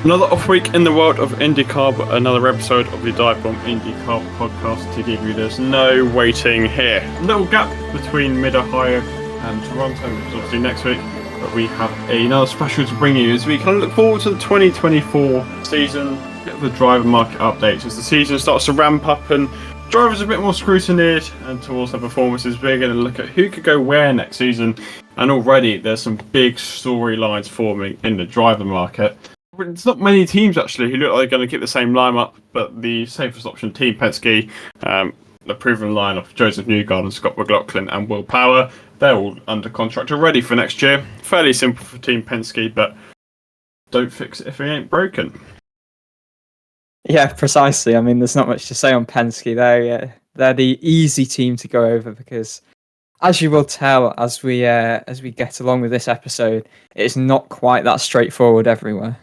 Another off week in the world of IndyCar, but another episode of the DIVEBOMB IndyCar Podcast to give you. There's no waiting here. A little gap between Mid-Ohio and Toronto, which is obviously next week, but we have another special to bring you as we kind of look forward to the 2024 season, get the driver market updates as the season starts to ramp up and drivers are a bit more scrutinized and towards their performances. We're going to look at who could go where next season, and already there's some big storylines forming in the driver market. It's not many teams actually who look like they're going to keep the same lineup, but the safest option, Team Penske, the proven line of Joseph Newgarden, Scott McLaughlin, and Will Power, they're all under contract already for next year. Fairly simple for Team Penske, but don't fix it if it ain't broken. Yeah, precisely. I mean, there's not much to say on Penske. They're the easy team to go over because, as you will tell as we get along with this episode, it's not quite that straightforward everywhere.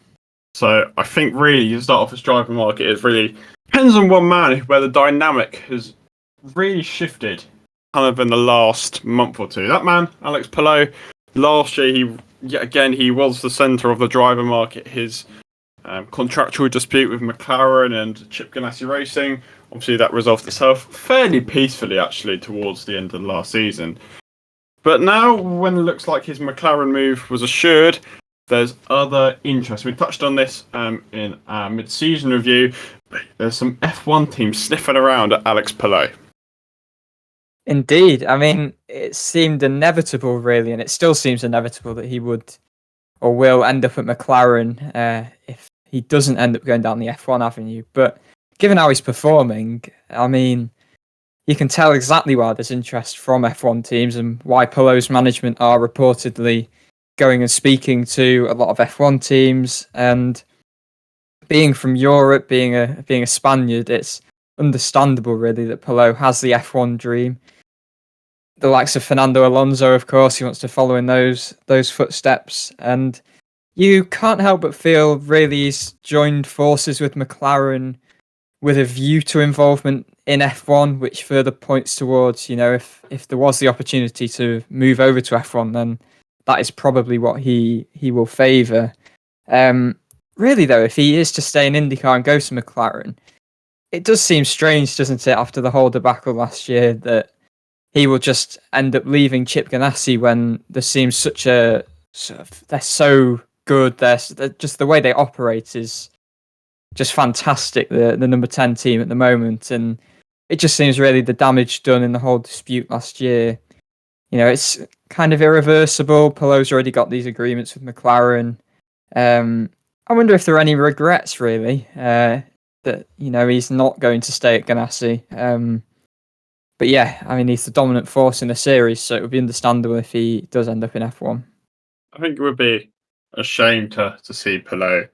So I think really the start off this driver market is really depends on one man where the dynamic has really shifted kind of in the last month or two. That man, Alex Palou, last year he was the centre of the driver market. His contractual dispute with McLaren and Chip Ganassi Racing, obviously that resolved itself fairly peacefully actually towards the end of the last season. But now when it looks like his McLaren move was assured, there's other interest. We touched on this in our mid-season review. There's some F1 teams sniffing around at Alex Palou. Indeed. I mean, it seemed inevitable, really, and it still seems inevitable that he would or will end up at McLaren if he doesn't end up going down the F1 avenue. But given how he's performing, I mean, you can tell exactly why there's interest from F1 teams and why Palou's management are reportedly going and speaking to a lot of F1 teams. And being from Europe, being a Spaniard, it's understandable really that Palou has the F1 dream. The likes of Fernando Alonso, of course, he wants to follow in those footsteps, and you can't help but feel really he's joined forces with McLaren with a view to involvement in F1, which further points towards, if there was the opportunity to move over to F1, then that is probably what he will favour. Really, though, if he is to stay in IndyCar and go to McLaren, it does seem strange, doesn't it, after the whole debacle last year, that he will just end up leaving Chip Ganassi when there seems such a they're so good. They're just the way they operate is just fantastic. The number 10 team at the moment, and it just seems really the damage done in the whole dispute last year. It's kind of irreversible. Palou's already got these agreements with McLaren. I wonder if there are any regrets really that he's not going to stay at Ganassi. But yeah, I mean, he's the dominant force in the series, so it would be understandable if he does end up in F1. I think it would be a shame to see Palou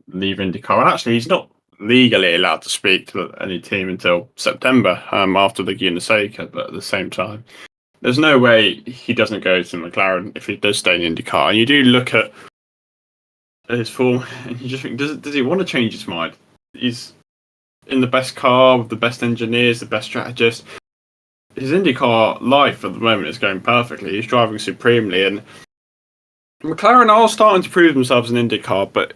leave IndyCar. And actually, he's not legally allowed to speak to any team until September after the UNISACA, but at the same time, there's no way he doesn't go to McLaren if he does stay in IndyCar. And you do look at his form, and you just think, does he want to change his mind? He's in the best car with the best engineers, the best strategists. His IndyCar life at the moment is going perfectly. He's driving supremely, and McLaren are starting to prove themselves in IndyCar, but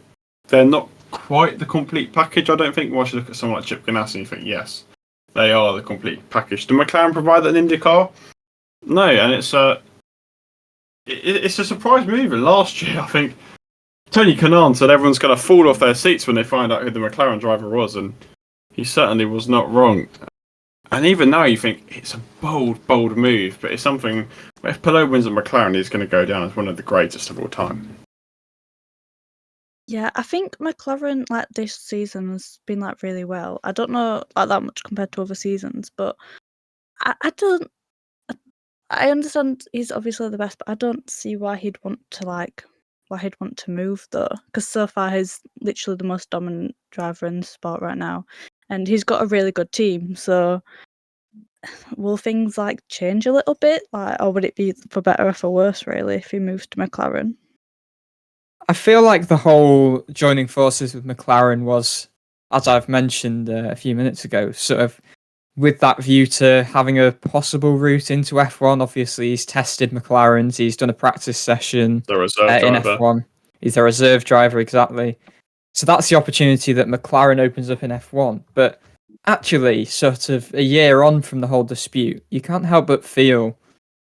they're not quite the complete package. I don't think once you look at someone like Chip Ganassi and you think, yes, they are the complete package. Do McLaren provide that in IndyCar? No, and it's a surprise move. And last year, I think Tony Kanaan said everyone's going to fall off their seats when they find out who the McLaren driver was, and he certainly was not wrong. And even now you think it's a bold move, but it's something, if Palou wins at McLaren, he's going to go down as one of the greatest of all time. Yeah, I think McLaren this season has been really well. I don't know that much compared to other seasons, but I understand he's obviously the best, but I don't see why he'd want to move though, because so far he's literally the most dominant driver in the sport right now, and he's got a really good team. So will things change a little bit, or would it be for better or for worse really if he moves to McLaren? I feel like the whole joining forces with McLaren was, as I've mentioned a few minutes ago, sort of with that view to having a possible route into F1. Obviously, he's tested McLaren's. He's done a practice session The reserve in driver. F1. He's a reserve driver, exactly. So that's the opportunity that McLaren opens up in F1. But actually, sort of a year on from the whole dispute, you can't help but feel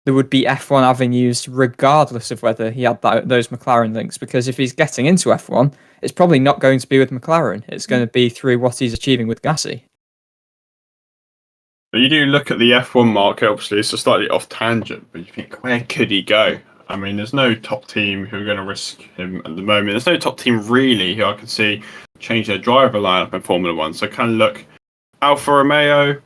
there would be F1 avenues regardless of whether he had those McLaren links. Because if he's getting into F1, it's probably not going to be with McLaren. It's going to be through what he's achieving with Gasly. But you do look at the F1 market, obviously, it's a slightly off tangent, but you think, where could he go? I mean, there's no top team who are going to risk him at the moment. There's no top team really who I can see change their driver lineup in Formula One. So kind of look, Alfa Romeo,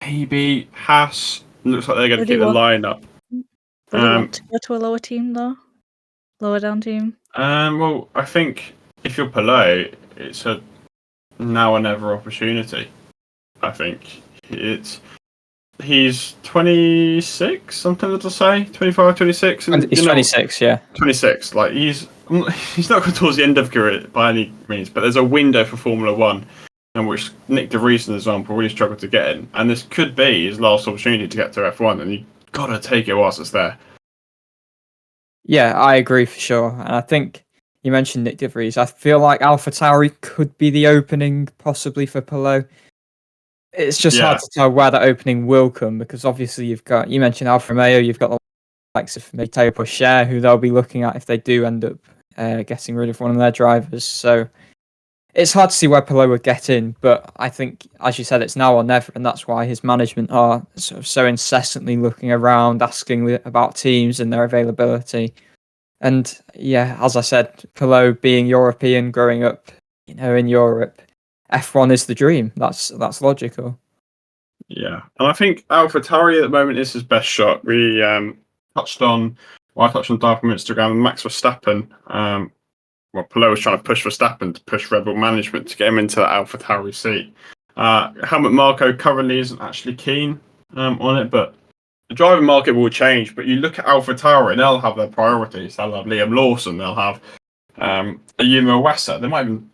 maybe Haas. Looks like they're going to keep the lineup. Would you want to go to a lower team though? Lower down team? Well, I think if you're Pelot, it's a now or never opportunity. I think he's 26, something to say, 25, 26. And, he's 26, yeah. 26. Like he's not going towards the end of career by any means, but there's a window for Formula One, in which Nick De Vries, for example, really struggled to get in, and this could be his last opportunity to get to F1, and you got to take it whilst it's there. Yeah, I agree for sure, and I think you mentioned Nick De Vries. I feel like AlphaTauri could be the opening, possibly for Pelot. It's just hard to tell where that opening will come, because obviously you mentioned Alfa Romeo, you've got the likes of Matteo Pourchaire, who they'll be looking at if they do end up getting rid of one of their drivers. So it's hard to see where Pelot would get in, but I think, as you said, it's now or never, and that's why his management are sort of so incessantly looking around, asking about teams and their availability. And yeah, as I said, Pelot being European, growing up, in Europe, F1 is the dream. That's logical. Yeah, and I think AlphaTauri at the moment is his best shot. We I touched on Dive from Instagram, Max Verstappen. Pelot was trying to push Verstappen to push Red Bull management to get him into that AlphaTauri seat. Helmut Marko currently isn't actually keen on it, but the driving market will change. But you look at AlphaTauri, and they'll have their priorities. They'll have Liam Lawson. They'll have Ayumu Iwasa. They might even,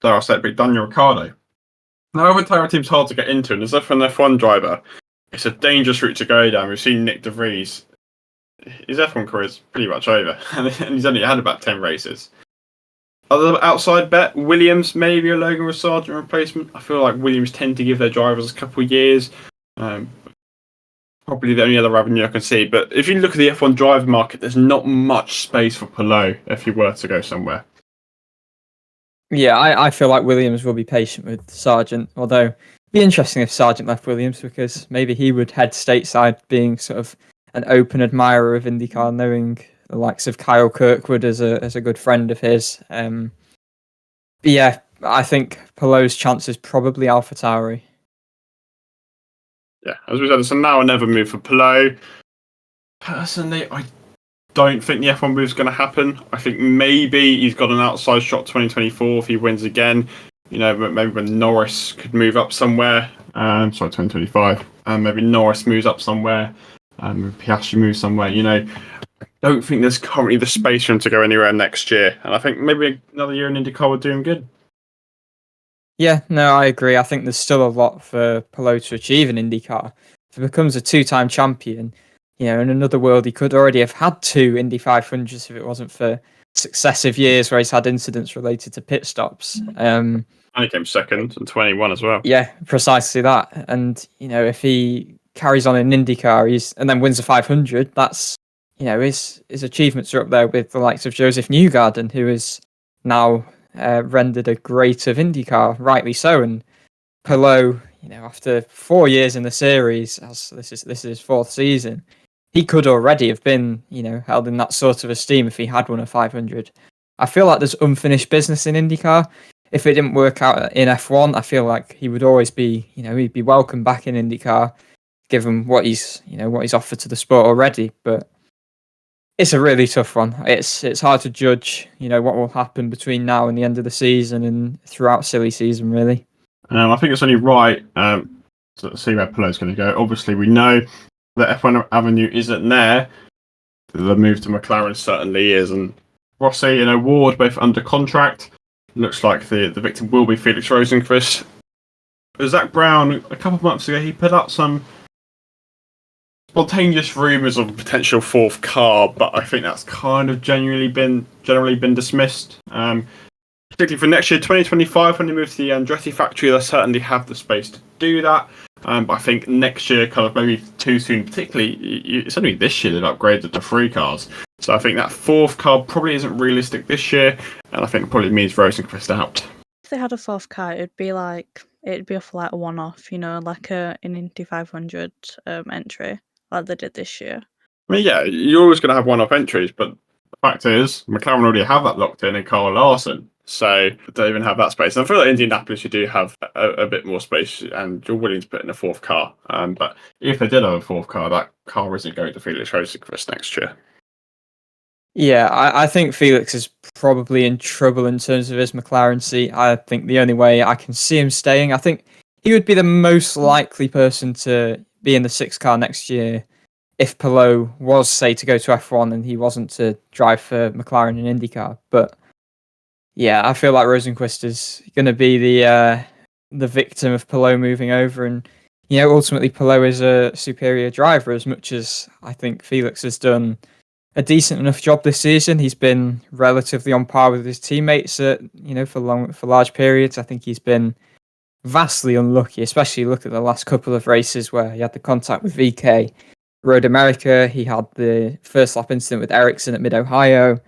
dare I say it, Daniel Ricciardo. Now, AlphaTauri team's hard to get into, and as if an F1 driver, it's a dangerous route to go down. We've seen Nick De Vries. His F1 career is pretty much over, and he's only had about 10 races. Other outside bet, Williams, maybe a Logan Sargent replacement. I feel like Williams tend to give their drivers a couple of years. Probably the only other avenue I can see. But if you look at the F1 driver market, there's not much space for Pelot if he were to go somewhere. Yeah, I feel like Williams will be patient with Sargent, although it'd be interesting if Sargent left Williams, because maybe he would head stateside, being sort of an open admirer of IndyCar, knowing the likes of Kyle Kirkwood as a good friend of his. But yeah, I think Pelot's chance is probably AlphaTauri. Yeah, as we said, it's a now or never move for Pelot. Personally, I don't think the F1 move is going to happen. I think maybe he's got an outside shot 2024 if he wins again. Maybe when Norris could move up somewhere. 2025. Maybe Norris moves up somewhere. Piastri moves somewhere. I don't think there's currently the space for him to go anywhere next year. And I think maybe another year in IndyCar would do him good. Yeah, no, I agree. I think there's still a lot for Pelot to achieve in IndyCar. If he becomes a two-time champion, in another world, he could already have had 2 Indy 500s if it wasn't for successive years where he's had incidents related to pit stops. And he came second in 21 as well. Yeah, precisely that. And, if he carries on in IndyCar and then wins a 500, that's, his achievements are up there with the likes of Joseph Newgarden, who is now rendered a great of IndyCar, rightly so. And Pelot, after 4 years in the series, as this is his 4th season, he could already have been, held in that sort of esteem if he had won a 500. I feel like there's unfinished business in IndyCar. If it didn't work out in F1, I feel like he would always be, he'd be welcome back in IndyCar, given what he's offered to the sport already. But it's a really tough one. It's hard to judge, what will happen between now and the end of the season and throughout silly season, really. I think it's only right to see where Pelot's going to go. Obviously, we know that F1 avenue isn't there. The move to McLaren certainly is. And Rossi and Ward both under contract. Looks like the victim will be Felix Rosenqvist. Zach Brown, a couple of months ago, he put out some spontaneous rumours of a potential 4th car, but I think that's kind of generally been dismissed. Did particularly for next year, 2025, when they move to the Andretti factory, they'll certainly have the space to do that. But I think next year, kind of maybe too soon, particularly, it's only this year they've upgraded to 3 cars. So I think that 4th car probably isn't realistic this year, and I think it probably means Rosenqvist out. If they had a 4th car, it'd be a one-off, like an Indy 500 entry, like they did this year. I mean, yeah, you're always going to have one-off entries, but the fact is, McLaren already have that locked in Carl Larson, so they don't even have that space. And I feel like Indianapolis, you do have a bit more space, and you're willing to put in a 4th car. But if they did have a 4th car, that car isn't going to Felix Rosenqvist next year. Yeah, I think Felix is probably in trouble in terms of his McLaren seat. I think the only way I can see him staying, I think he would be the most likely person to be in the 6th car next year if Palou was, say, to go to F1 and he wasn't to drive for McLaren in IndyCar. But yeah, I feel like Rosenqvist is going to be the victim of Palou moving over, and ultimately Palou is a superior driver as much as I think Felix has done a decent enough job this season. He's been relatively on par with his teammates for large periods. I think he's been vastly unlucky, especially look at the last couple of races where he had the contact with VK. Road America, he had the first lap incident with Ericsson at Mid-Ohio.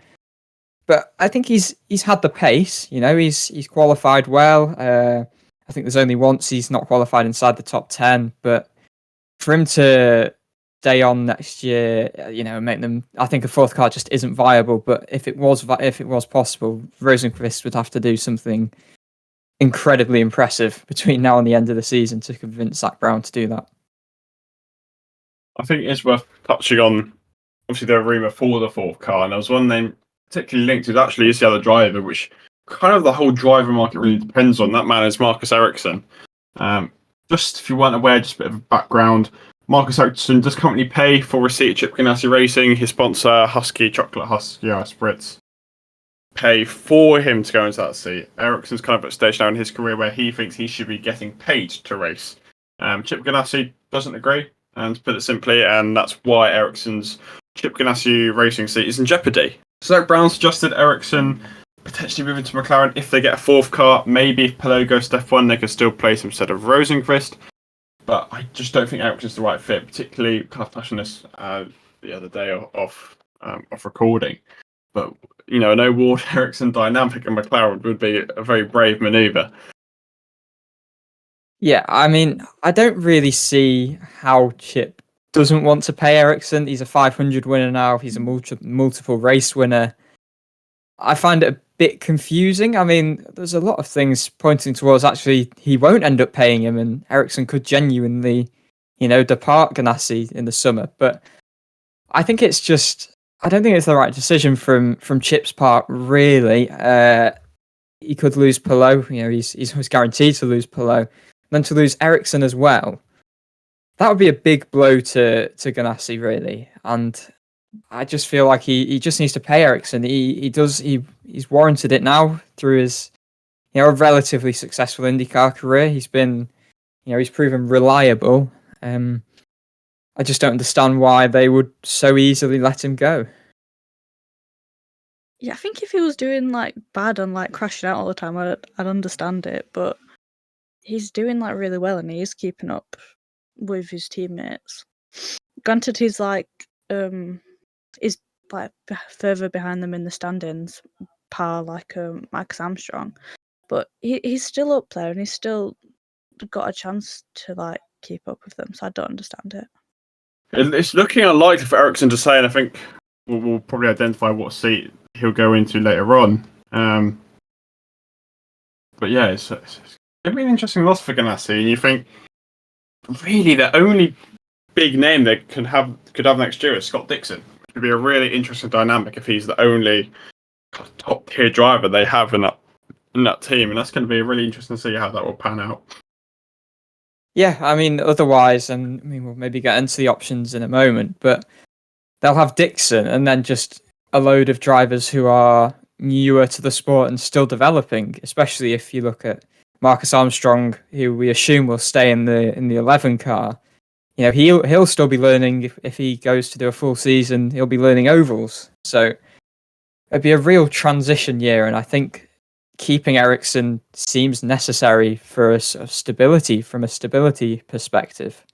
But I think he's had the pace, he's qualified well. I think there's only once he's not qualified inside the top 10, but for him to stay on next year, make them, I think a 4th car just isn't viable. But if it was possible, Rosenqvist would have to do something incredibly impressive between now and the end of the season to convince Zach Brown to do that. I think it's worth touching on, obviously, the rumour for the 4th car, and there was one name particularly linked to actually is the other driver, which kind of the whole driver market really depends on. That man is Marcus Ericsson. Just if you weren't aware, just a bit of background. Marcus Ericsson does currently pay for receipt at Chip Ganassi Racing. His sponsor, Husky Chocolate Husky Spritz, pay for him to go into that seat. Ericsson's kind of at a stage now in his career where he thinks he should be getting paid to race. Chip Ganassi doesn't agree, and to put it simply, and that's why Ericsson's Chip Ganassi Racing seat is in jeopardy. Zach Brown suggested Ericsson potentially moving to McLaren if they get a 4th car. Maybe if Palou goes to F1, they could still place him instead of Rosenqvist. But I just don't think Ericsson's the right fit, particularly kind of touched on this the other day off recording. But, an O'Ward Ericsson dynamic in McLaren would be a very brave manoeuvre. Yeah, I mean, I don't really see how Chip doesn't want to pay Ericsson. He's a 500 winner now. He's a multiple race winner. I find it a bit confusing. I mean, there's a lot of things pointing towards actually he won't end up paying him, and Ericsson could genuinely, depart Ganassi in the summer. But I think I don't think it's the right decision from Chip's part, really. He could lose Palou. He's always guaranteed to lose Palou. Then to lose Ericsson as well, that would be a big blow to Ganassi, really. And I just feel like he just needs to pay Ericsson. He's warranted it now through his a relatively successful IndyCar career. He's been he's proven reliable. I just don't understand why they would so easily let him go. Yeah, I think if he was doing bad and crashing out all the time, I'd understand it. But he's doing really well, and he is keeping up with his teammates. Granted, he's further behind them in the standings, Max Armstrong, but he's still up there, and he's still got a chance to keep up with them. So I don't understand it. It's looking unlikely for Ericsson to say, and I think we'll probably identify what seat he'll go into later on. But yeah, it's going to be an interesting loss for Ganassi, and you think really the only big name they could have next year is Scott Dixon. It would be a really interesting dynamic if he's the only top tier driver they have in that team, and that's going to be really interesting to see how that will pan out. Yeah, I mean, otherwise, and we'll maybe get into the options in a moment, but they'll have Dixon and then just a load of drivers who are newer to the sport and still developing, especially if you look at Marcus Armstrong, who we assume will stay in the 11 car. He'll still be learning if he goes to do a full season. He'll be learning ovals, so it'd be a real transition year. And I think keeping Ericsson seems necessary for a sort of stability from a stability perspective.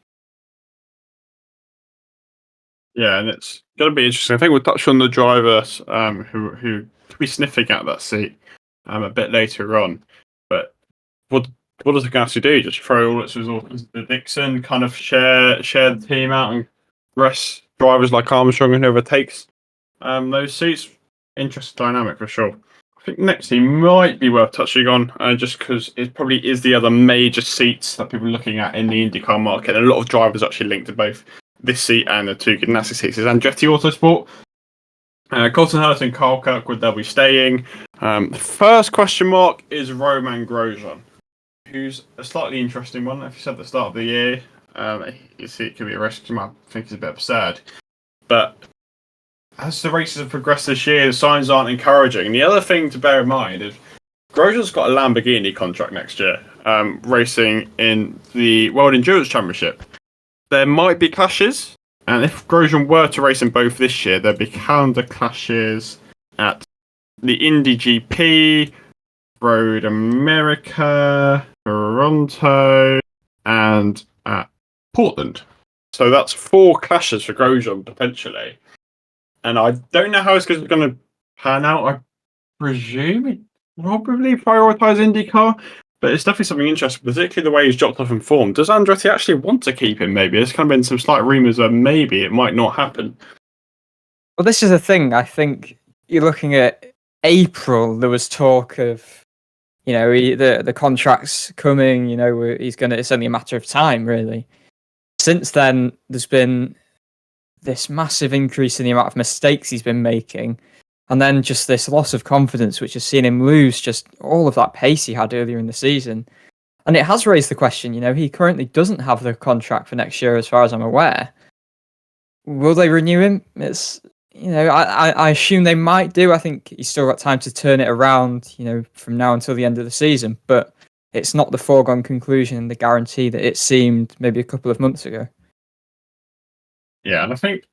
Yeah, and it's going to be interesting. I think we'll touch on the drivers who could be sniffing at that seat a bit later on. But what does the Ganassi do? Just throw all its resources to Dixon, kind of share the team out and rest drivers like Armstrong and whoever takes those seats? Interesting dynamic for sure. I think next he might be worth touching on, just because it probably is the other major seats that people are looking at in the IndyCar market. And a lot of drivers actually linked to both this seat and the two Ganassi seats. Is Andretti Autosport. Colton Herta and Carl Kirkwood, they'll be staying. The first question mark is Roman Grosjean, who's a slightly interesting one. If you said at the start of the year, you see it could be a risk. You might think it's a bit absurd. But as the races have progressed this year, the signs aren't encouraging. And the other thing to bear in mind is Grosjean's got a Lamborghini contract next year, racing in the World Endurance Championship. There might be clashes, and if Grosjean were to race in both this year, there'd be calendar clashes at the Indy GP, Road America, Toronto, and at Portland. So that's 4 clashes for Grosjean potentially. And I don't know how it's going to pan out. I presume it probably prioritise IndyCar, but it's definitely something interesting, particularly the way he's dropped off in form. Does Andretti actually want to keep him, maybe? There's kind of been some slight rumours that maybe it might not happen. Well, this is the thing. I think you're looking at April, there was talk of, the contract's coming, it's only a matter of time, really. Since then, there's been this massive increase in the amount of mistakes he's been making, and then just this loss of confidence, which has seen him lose just all of that pace he had earlier in the season. And it has raised the question, he currently doesn't have the contract for next year, as far as I'm aware. Will they renew him? It's, I assume they might do. I think he's still got time to turn it around, from now until the end of the season, but it's not the foregone conclusion and the guarantee that it seemed maybe a couple of months ago. Yeah, and I think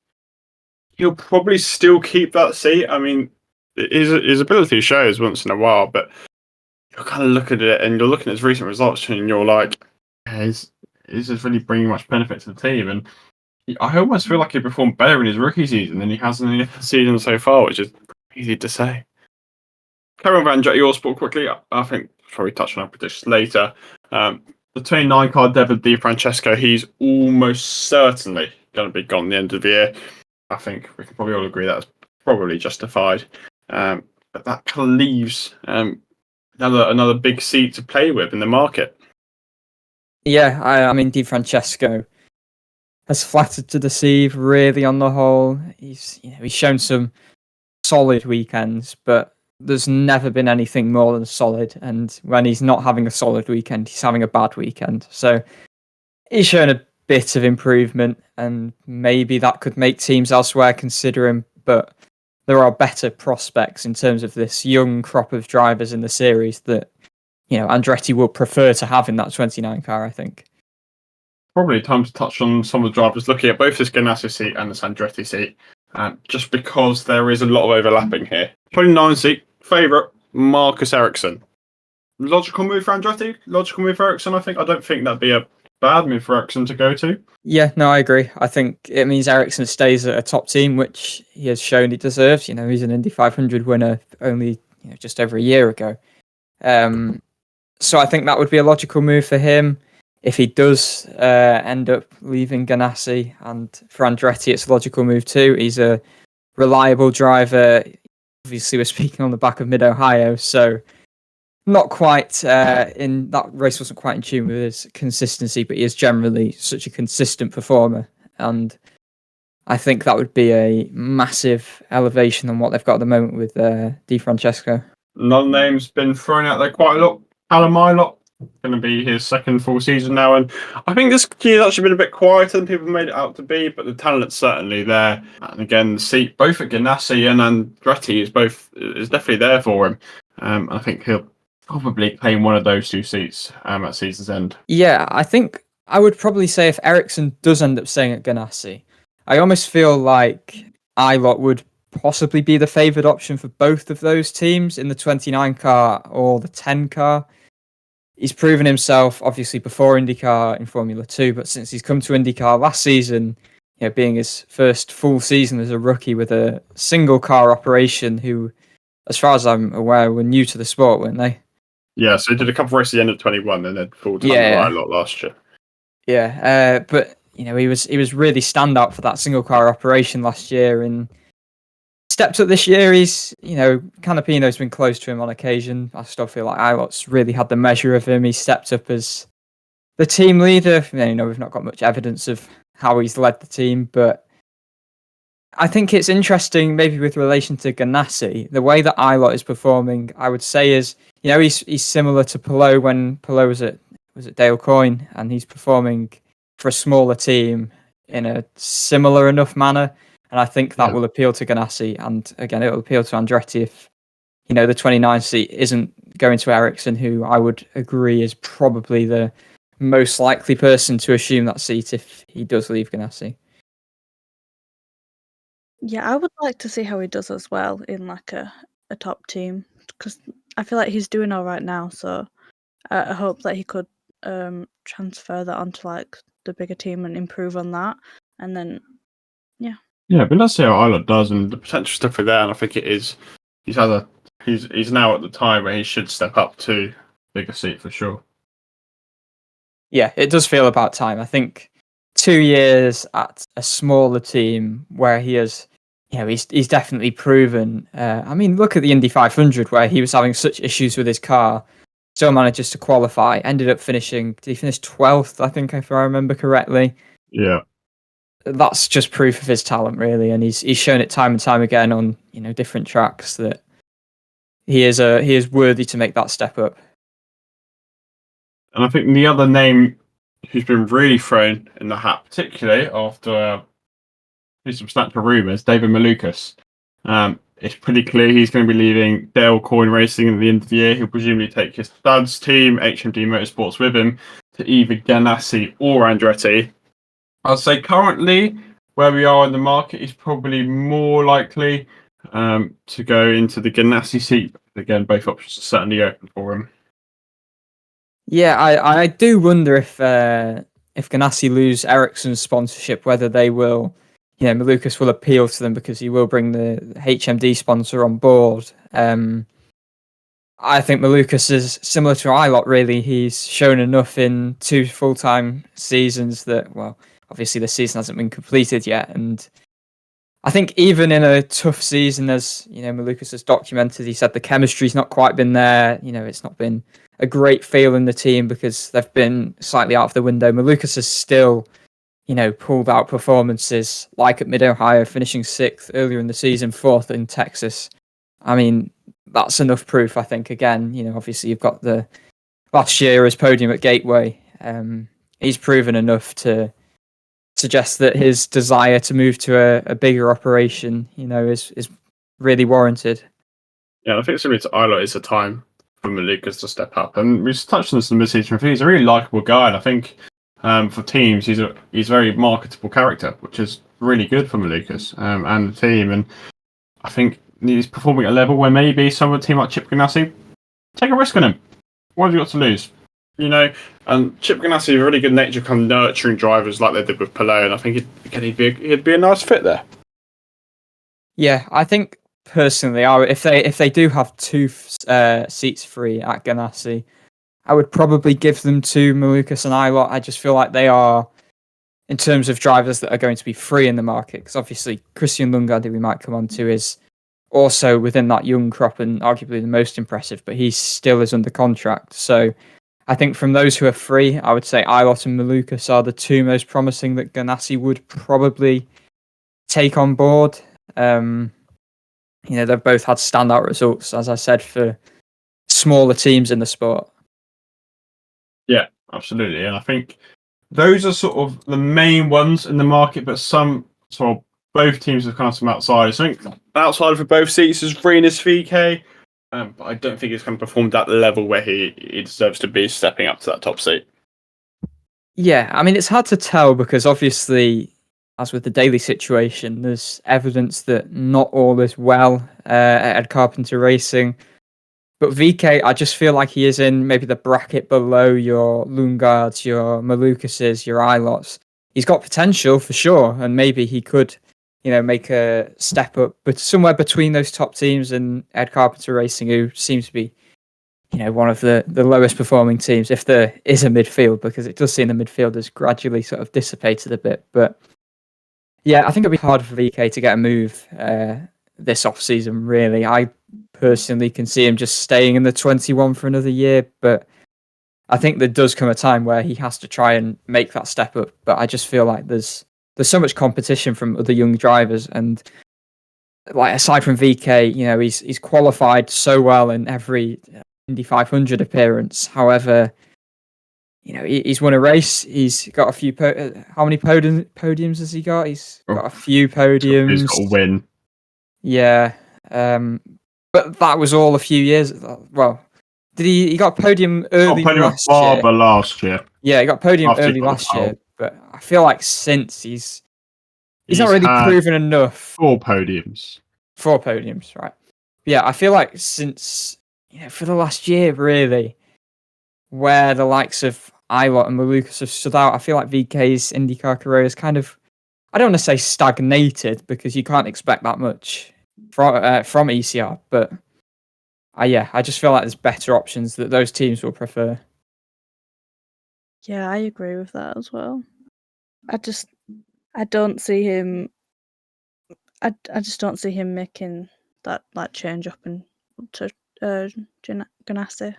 he'll probably still keep that seat. I mean, his ability shows once in a while, but you'll kind of look at it and you're looking at his recent results and you're like, is this really bringing much benefit to the team? And I almost feel like he performed better in his rookie season than he has in the season so far, which is easy to say. Karen Van Jett, your sport quickly. I think probably touch on our predictions later. The 29 car Devin DiFrancesco, he's almost certainly going to be gone at the end of the year. I think we can probably all agree that's probably justified. But that kind of leaves another big seat to play with in the market. Yeah, I mean, DiFrancesco has flattered to deceive, really, on the whole. He's shown some solid weekends, but there's never been anything more than solid. And when he's not having a solid weekend, he's having a bad weekend. So he's shown a bit of improvement, and maybe that could make teams elsewhere consider him. But there are better prospects in terms of this young crop of drivers in the series that, Andretti will prefer to have in that 29 car, I think. Probably time to touch on some of the drivers looking at both this Ganassi seat and this Andretti seat, just because there is a lot of overlapping here. 29 seat, favourite, Marcus Ericsson. Logical move for Andretti, logical move for Ericsson, I think. I don't think that'd be a bad move for Ericsson to go to. Yeah, no, I agree. I think it means Ericsson stays at a top team, which he has shown he deserves. He's an Indy 500 winner only just over a year ago. So I think that would be a logical move for him. If he does end up leaving Ganassi, and for Andretti, it's a logical move too. He's a reliable driver. Obviously, we're speaking on the back of Mid-Ohio, so not quite in that race wasn't quite in tune with his consistency, but he is generally such a consistent performer, and I think that would be a massive elevation on what they've got at the moment with DiFrancesco. Another name's been thrown out there quite a lot. Callum Ilott, going to be his second full season now, and I think this year's actually been a bit quieter than people made it out to be, but the talent's certainly there. And again, the seat both at Ganassi and Andretti is definitely there for him. I think he'll probably claim one of those two seats at season's end. Yeah, I think I would probably say if Ericsson does end up staying at Ganassi, I almost feel like Ilott would possibly be the favoured option for both of those teams in the 29 car or the 10 car. He's proven himself, obviously, before IndyCar in Formula 2, but since he's come to IndyCar last season, being his first full season as a rookie with a single car operation, who, as far as I'm aware, were new to the sport, weren't they? Yeah, so he did a couple of races at the end of 21 and then full-time quite a lot last year. Yeah, but he was really standout for that single car operation last year, and stepped up this year. He's, Canapino's been close to him on occasion. I still feel like Ilot's really had the measure of him. He stepped up as the team leader. We've not got much evidence of how he's led the team, but I think it's interesting, maybe with relation to Ganassi, the way that Ilot is performing, I would say is, he's similar to Palou when Palou was at Dale Coyne, and he's performing for a smaller team in a similar enough manner. And I think that will appeal to Ganassi, and again, it will appeal to Andretti if, the 29 seat isn't going to Ericsson, who I would agree is probably the most likely person to assume that seat if he does leave Ganassi. Yeah, I would like to see how he does as well in like a top team, because I feel like he's doing all right now. So I hope that he could transfer that onto like the bigger team and improve on that, and then Yeah, but let's see how Ilot does, and the potential stuff for there. And I think it is. He's now at the time where he should step up to bigger seat for sure. Yeah, it does feel about time. I think 2 years at a smaller team where he has, he's definitely proven. Look at the Indy 500 where he was having such issues with his car, still manages to qualify. Ended up finishing. Did he finish 12th? I think, if I remember correctly. Yeah. That's just proof of his talent, really, and he's shown it time and time again on different tracks that he is worthy to make that step up. And I think the other name who's been really thrown in the hat, particularly after these substantial rumours, David Malukas. It's pretty clear he's going to be leaving Dale Coyne Racing at the end of the year. He'll presumably take his dad's team, HMD Motorsports, with him to either Ganassi or Andretti. I'd say currently, where we are in the market, is probably more likely to go into the Ganassi seat. Again, both options are certainly open for him. Yeah, I do wonder if Ganassi lose Ericsson's sponsorship, whether they will, Malukas will appeal to them because he will bring the HMD sponsor on board. I think Malukas is similar to Ilot, really. He's shown enough in 2 full-time seasons that, well, obviously the season hasn't been completed yet, and I think even in a tough season, as Malukas has documented, he said the chemistry's not quite been there. It's not been a great feel in the team because they've been slightly out of the window. Malukas has still, pulled out performances like at Mid-Ohio, finishing 6th earlier in the season, 4th in Texas. That's enough proof, I think. Again, obviously you've got the last year as podium at Gateway. He's proven enough to suggest that his desire to move to a bigger operation, is really warranted. Yeah, I think similar to Ilot, it's a time for Malukas to step up. And we've touched on this in the mid-season review. He's a really likable guy, and I think for teams, he's a very marketable character, which is really good for Malukas and the team. And I think he's performing at a level where maybe some of the team like Chip Ganassi take a risk on him. What have you got to lose? And Chip Ganassi is a really good nature, kind of nurturing drivers like they did with Palou, and I think he'd be a nice fit there. Yeah, I think personally, if they do have 2 seats free at Ganassi, I would probably give them to Malukas and Ilot. I just feel like they are, in terms of drivers that are going to be free in the market, because obviously Christian Lundgaard, who we might come on to, is also within that young crop and arguably the most impressive, but he still is under contract. So I think from those who are free, I would say Ilot and Malukas are the 2 most promising that Ganassi would probably take on board. They've both had standout results, as I said, for smaller teams in the sport. Yeah, absolutely. And I think those are sort of the main ones in the market, but both teams have kind of some outsiders. I think outsider for both seats is Rinus VK. But I don't think he's kind of performed at the level where he deserves to be stepping up to that top seat. Yeah, it's hard to tell because obviously as with the Daly situation, there's evidence that not all is well at Ed Carpenter Racing. But VK, I just feel like he is in maybe the bracket below your Lungards, your Malukases, your Ilots. He's got potential for sure, and maybe he could, make a step up, but somewhere between those top teams and Ed Carpenter Racing, who seems to be, one of the lowest performing teams, if there is a midfield, because it does seem the midfield has gradually sort of dissipated a bit. But yeah, I think it'll be hard for VK to get a move this off-season, really. I personally can see him just staying in the 21 for another year, but I think there does come a time where he has to try and make that step up. But I just feel like there's so much competition from other young drivers, and like aside from VK, he's qualified so well in every Indy 500 appearance. However, he's won a race. He's got a few. How many podiums has he got? He's got a few podiums. He's got a win. Yeah, but that was all a few years. Well, did he got a podium early last year? Last year. Yeah, he got a podium early last year. But I feel like since he's not really proven enough. 4 podiums. 4 podiums, right? Yeah, I feel like since for the last year, really, where the likes of Ilott and Malukas have stood out, I feel like VK's IndyCar career is kind of, I don't want to say stagnated, because you can't expect that much from ECR, but I just feel like there's better options that those teams will prefer. Yeah, I agree with that as well. I don't see him. I just don't see him making that change up to Ganassi. Kind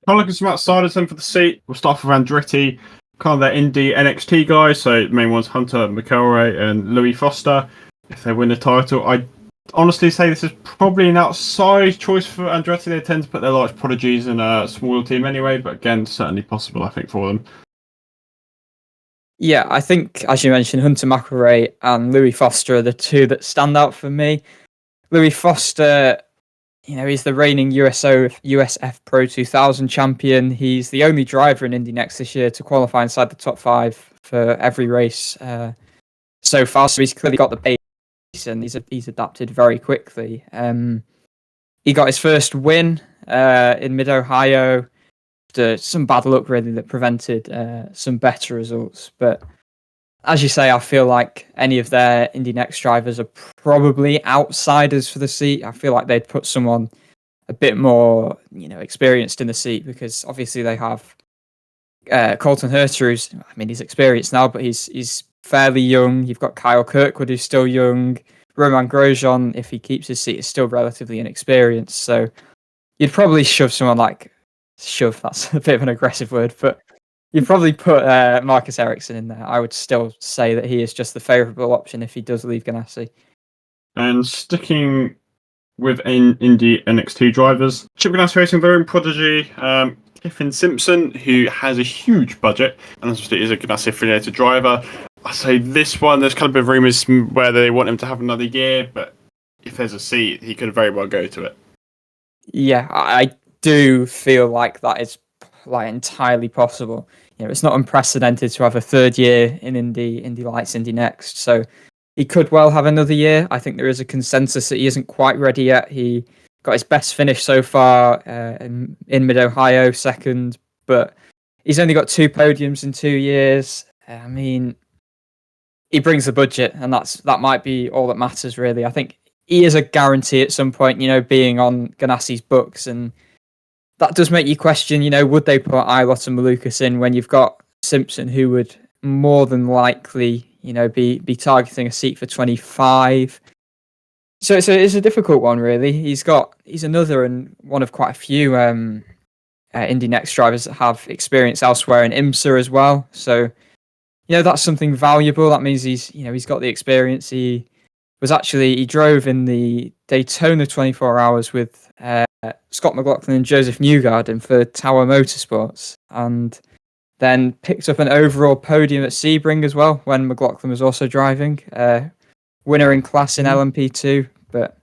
of looking some outsiders then for the seat. We'll start with Andretti, kind of their Indy NXT guys. So the main ones, Hunter McElroy and Louis Foster. If they win the title, I honestly say this is probably an outside choice for Andretti. They tend to put their large prodigies in a smaller team anyway, but again, certainly possible, I think, for them. Yeah, I think, as you mentioned, Hunter McElroy and Louis Foster are the two that stand out for me. Louis Foster, he's the reigning USF Pro 2000 champion. He's the only driver in Indy Next this year to qualify inside the top 5 for every race so far. So he's clearly got the base, and he's adapted very quickly. He got his first win in Mid-Ohio. Some bad luck, really, that prevented some better results. But as you say, I feel like any of their Indy Next drivers are probably outsiders for the seat. I feel like they'd put someone a bit more, experienced in the seat, because obviously they have Colton Herter, he's experienced now, but he's fairly young. You've got Kyle Kirkwood, who's still young. Romain Grosjean, if he keeps his seat, is still relatively inexperienced. So you'd probably shove someone like... Shove, that's a bit of an aggressive word, but you'd probably put Marcus Ericsson in there. I would still say that he is just the favourable option if he does leave Ganassi. And sticking with Indy NXT drivers, Chip Ganassi Racing, their own prodigy, Kiffin Simpson, who has a huge budget and obviously is a Ganassi affiliated driver. I say this one, there's kind of been rumours whether they want him to have another year, but if there's a seat, he could very well go to it. Yeah, I do feel like that is entirely possible. It's not unprecedented to have a third year in Indy Lights, Indy Next. So he could well have another year. I think there is a consensus that he isn't quite ready yet. He got his best finish so far in Mid-Ohio, second, but he's only got 2 podiums in 2 years. He brings the budget, and that might be all that matters, really. I think he is a guarantee at some point, being on Ganassi's books, and that does make you question, would they put Ilott and Malukas in when you've got Simpson, who would more than likely, be targeting a seat for 25. So it's a difficult one, really. He's another and one of quite a few Indy Next drivers that have experience elsewhere in IMSA as well. So, that's something valuable. That means he's got the experience. He drove in the Daytona 24 Hours with Scott McLaughlin and Joseph Newgarden for Tower Motorsports, and then picked up an overall podium at Sebring as well when McLaughlin was also driving. Winner in class in LMP2, but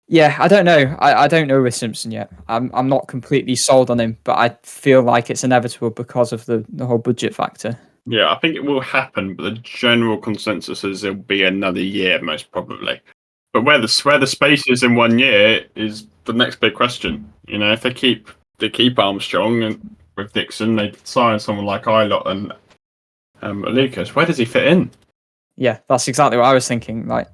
yeah, I don't know. I don't know with Simpson yet. I'm not completely sold on him, but I feel like it's inevitable because of the whole budget factor. Yeah, I think it will happen, but the general consensus is it'll be another year, most probably. But where the space is in 1 year is the next big question. You know, if they keep Armstrong and with Dixon, they sign someone like Ilott and Lucas. Where does he fit in? Yeah, that's exactly what I was thinking. Like,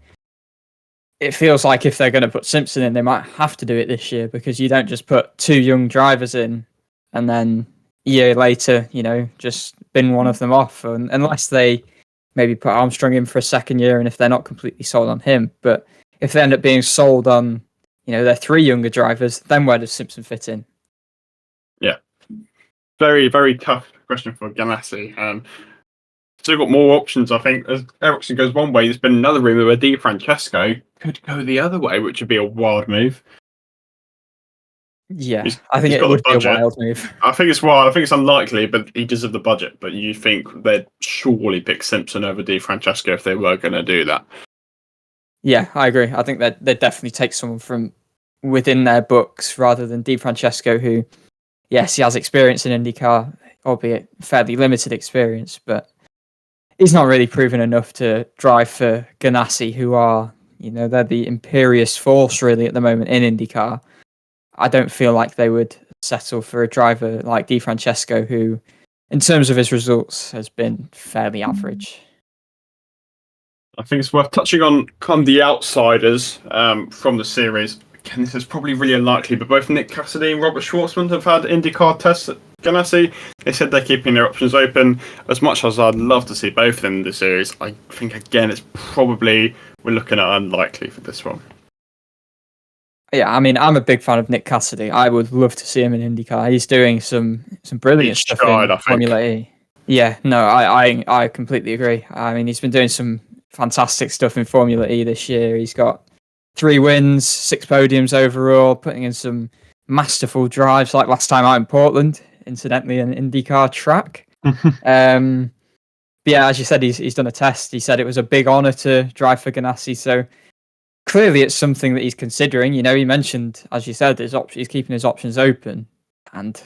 it feels like if they're going to put Simpson in, they might have to do it this year, because you don't just put two young drivers in and then a year later, just bin one of them off, unless they maybe put Armstrong in for a second year, and if they're not completely sold on him. But if they end up being sold on, their three younger drivers, then where does Simpson fit in? Yeah, very, very tough question for Ganassi. Still got more options, I think. As Ericsson goes one way, there's been another rumour where Di Francesco could go the other way, which would be a wild move. Yeah, I think it would be a wild move. I think it's wild. I think it's unlikely, but he does have the budget. But you think they'd surely pick Simpson over Di Francesco if they were going to do that? Yeah, I agree. I think they'd definitely take someone from within their books rather than Di Francesco, who, yes, he has experience in IndyCar, albeit fairly limited experience, but he's not really proven enough to drive for Ganassi, who are, they're the imperious force really at the moment in IndyCar. I don't feel like they would settle for a driver like Di Francesco, who, in terms of his results, has been fairly average. I think it's worth touching on kind of the outsiders from the series. Again, this is probably really unlikely, but both Nick Cassidy and Robert Schwartzman have had IndyCar tests at Ganassi. They said they're keeping their options open. As much as I'd love to see both of them in the series, I think, again, it's probably, we're looking at unlikely for this one. Yeah, I mean, I'm a big fan of Nick Cassidy. I would love to see him in IndyCar. He's doing some brilliant stuff in Formula E. Yeah, no, I completely agree. I mean, he's been doing some fantastic stuff in Formula E this year. He's got 3 wins, 6 podiums overall, putting in some masterful drives, like last time out in Portland, incidentally, an IndyCar track. But yeah, as you said, he's done a test. He said it was a big honour to drive for Ganassi, so clearly it's something that he's considering. He mentioned, as you said, he's keeping his options open, and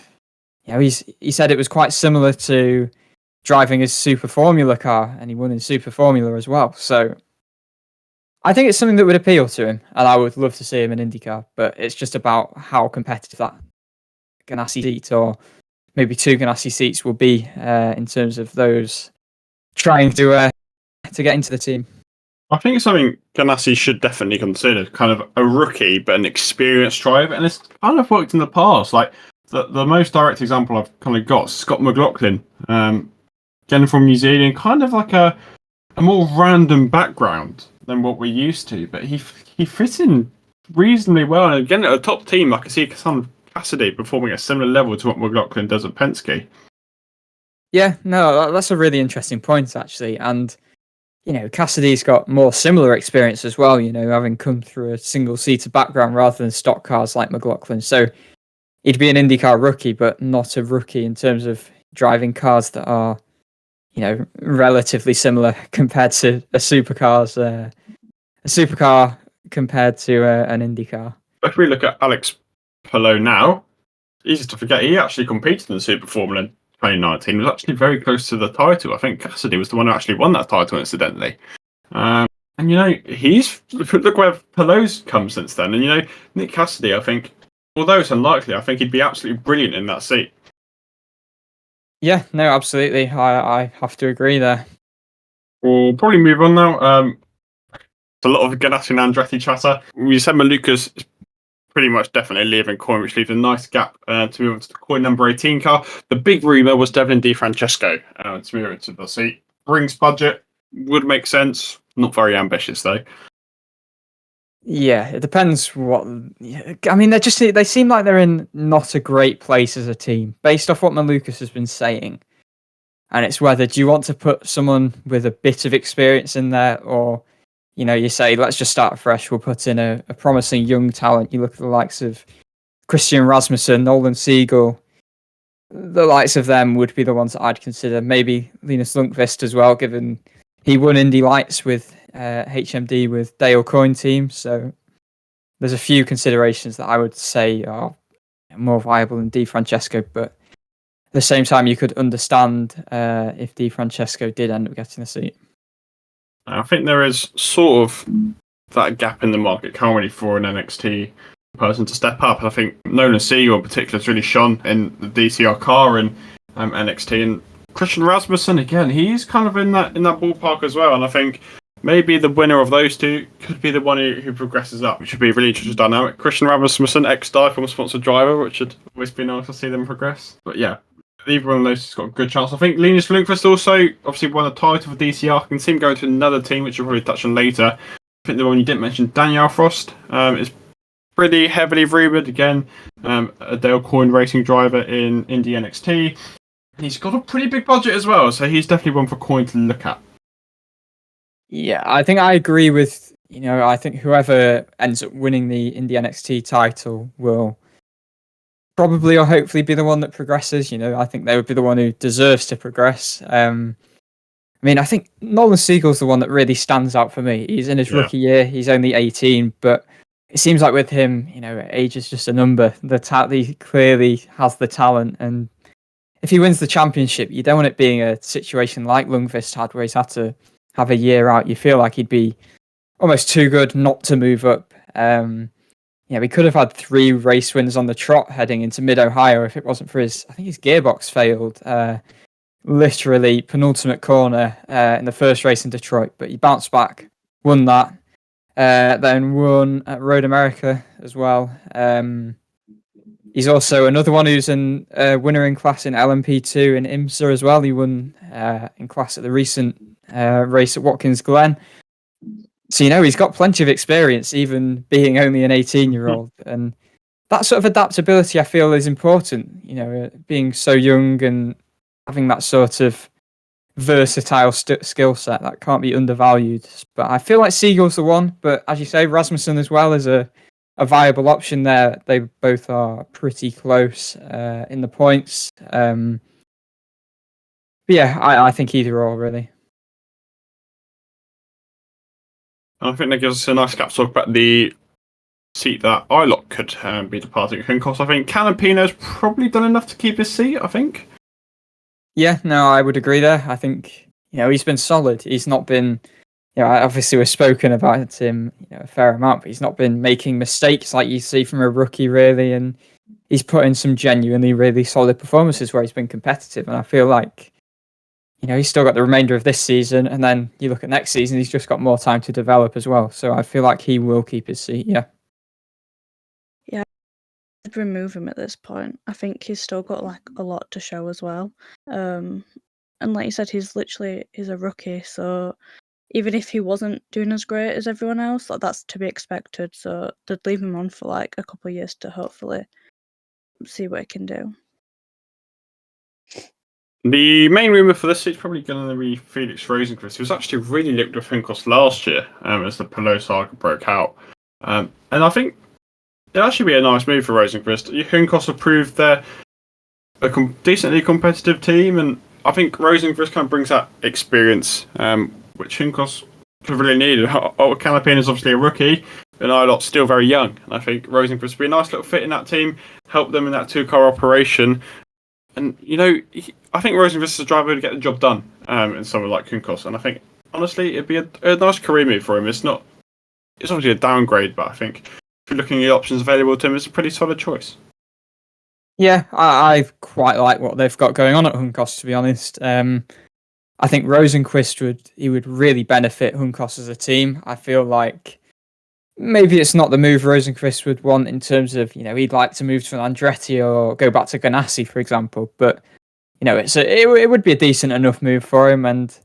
he said it was quite similar to driving his Super Formula car, and he won in Super Formula as well. So I think it's something that would appeal to him, and I would love to see him in IndyCar. But it's just about how competitive that Ganassi seat, or maybe 2 Ganassi seats, will be in terms of those trying to get into the team. I think it's something Ganassi should definitely consider. Kind of a rookie, but an experienced driver, and it's kind of worked in the past. Like the most direct example I've kind of got, Scott McLaughlin, again from New Zealand, kind of like a more random background than what we're used to, but he fits in reasonably well. And again, at a top team, I can see Cassidy performing at a similar level to what McLaughlin does at Penske. Yeah, no, that's a really interesting point, actually. And Cassidy's got more similar experience as well, having come through a single-seater background rather than stock cars like McLaughlin. So he'd be an IndyCar rookie, but not a rookie in terms of driving cars that are, relatively similar compared to a supercar compared to an IndyCar. If we look at Alex Palou now, easy to forget, he actually competed in the Super Formula in 2019. He was actually very close to the title. I think Cassidy was the one who actually won that title, incidentally. And he's look where Palou's come since then. And Nick Cassidy, I think, although it's unlikely, I think he'd be absolutely brilliant in that seat. Yeah, no, absolutely. I have to agree there. We'll probably move on now. It's a lot of Ganassi and Andretti chatter. We said Malukas is pretty much definitely leaving Coin, which leaves a nice gap to move on to the Coin number 18 car. The big rumour was Devlin Di Francesco to move into the seat. Brings budget, would make sense. Not very ambitious though. Yeah, it depends what. I mean, they seem like they're in not a great place as a team, based off what Malukas has been saying. And it's whether do you want to put someone with a bit of experience in there, or you say let's just start fresh. We'll put in a promising young talent. You look at the likes of Christian Rasmussen, Nolan Siegel. The likes of them would be the ones that I'd consider. Maybe Linus Lundqvist as well, given he won Indy Lights with HMD with Dale Coyne team. So there's a few considerations that I would say are more viable than Di Francesco, but the same time, you could understand if Di Francesco did end up getting a seat. I think there is sort of that gap in the market currently for an NXT person to step up. I think Nolan Siegel in particular has really shone in the DCR car and NXT, and Christian Rasmussen again. He's kind of in that ballpark as well, and I think maybe the winner of those two could be the one who progresses up, which would be a really interesting dynamic. Christian Rasmussen, ex-DIVEBOMB sponsored driver, which would always be nice to see them progress. But yeah, either one of those has got a good chance. I think Linus Lundqvist also obviously won a title for DCR. I can see him going to another team, which we'll probably touch on later. I think the one you didn't mention, Daniel Frost, is pretty heavily rumoured. Again, a Dale Coyne racing driver in Indy NXT. He's got a pretty big budget as well, so he's definitely one for Coyne to look at. Yeah, I think I agree with, I think whoever ends up winning the Indy NXT title will probably or hopefully be the one that progresses. I think they would be the one who deserves to progress. I think Nolan Siegel's the one that really stands out for me. He's in his rookie year. He's only 18, but it seems like with him, age is just a number. He clearly has the talent, and if he wins the championship, you don't want it being a situation like Lundqvist had, where he's had to have a year out. You feel like he'd be almost too good not to move up. We could have had 3 race wins on the trot heading into Mid-Ohio if it wasn't for his gearbox failed. Literally penultimate corner in the first race in Detroit, but he bounced back, won that, then won at Road America as well. He's also another one who's a winner in class in LMP2 in IMSA as well. He won in class at the recent race at Watkins Glen. So, he's got plenty of experience, even being only an 18-year-old. And that sort of adaptability, I feel, is important, being so young and having that sort of versatile skill set that can't be undervalued. But I feel like Siegel's the one. But as you say, Rasmussen as well is a viable option there. They both are pretty close in the points. But yeah, I think either or, really. I think that gives us a nice gap to talk about the seat that Ilott could be departing Hunkos. I think Canapino's probably done enough to keep his seat, I think. Yeah, no, I would agree there. I think, he's been solid. He's not been, obviously we've spoken about him a fair amount, but he's not been making mistakes like you see from a rookie, really. And he's put in some genuinely really solid performances where he's been competitive. And I feel like, he's still got the remainder of this season. And then you look at next season, he's just got more time to develop as well. So I feel like he will keep his seat, yeah. Yeah, I'd remove him at this point. I think he's still got a lot to show as well. And like you said, he's a rookie. So even if he wasn't doing as great as everyone else, that's to be expected. So they'd leave him on for a couple of years to hopefully see what he can do. The main rumour for this is probably going to be Felix Rosenqvist, who was actually really linked with Hunkos last year as the Pelot saga broke out. And I think it'd actually be a nice move for Rosenqvist. Hunkos have proved they're a decently competitive team, and I think Rosenqvist kind of brings that experience, which Hunkos have really needed. Canapino is obviously a rookie, and Ilott's still very young. And I think Rosenqvist would be a nice little fit in that team, help them in that 2-car operation. And, I think Rosenqvist is a driver to get the job done in someone like Hunkos. And I think, honestly, it'd be a nice career move for him. It's obviously a downgrade, but I think if you're looking at the options available to him, it's a pretty solid choice. Yeah, I quite like what they've got going on at Hunkos, to be honest. I think Rosenqvist would really benefit Hunkos as a team. I feel like maybe it's not the move Rosenqvist would want in terms of, he'd like to move to an Andretti or go back to Ganassi, for example. But, it would be a decent enough move for him. And,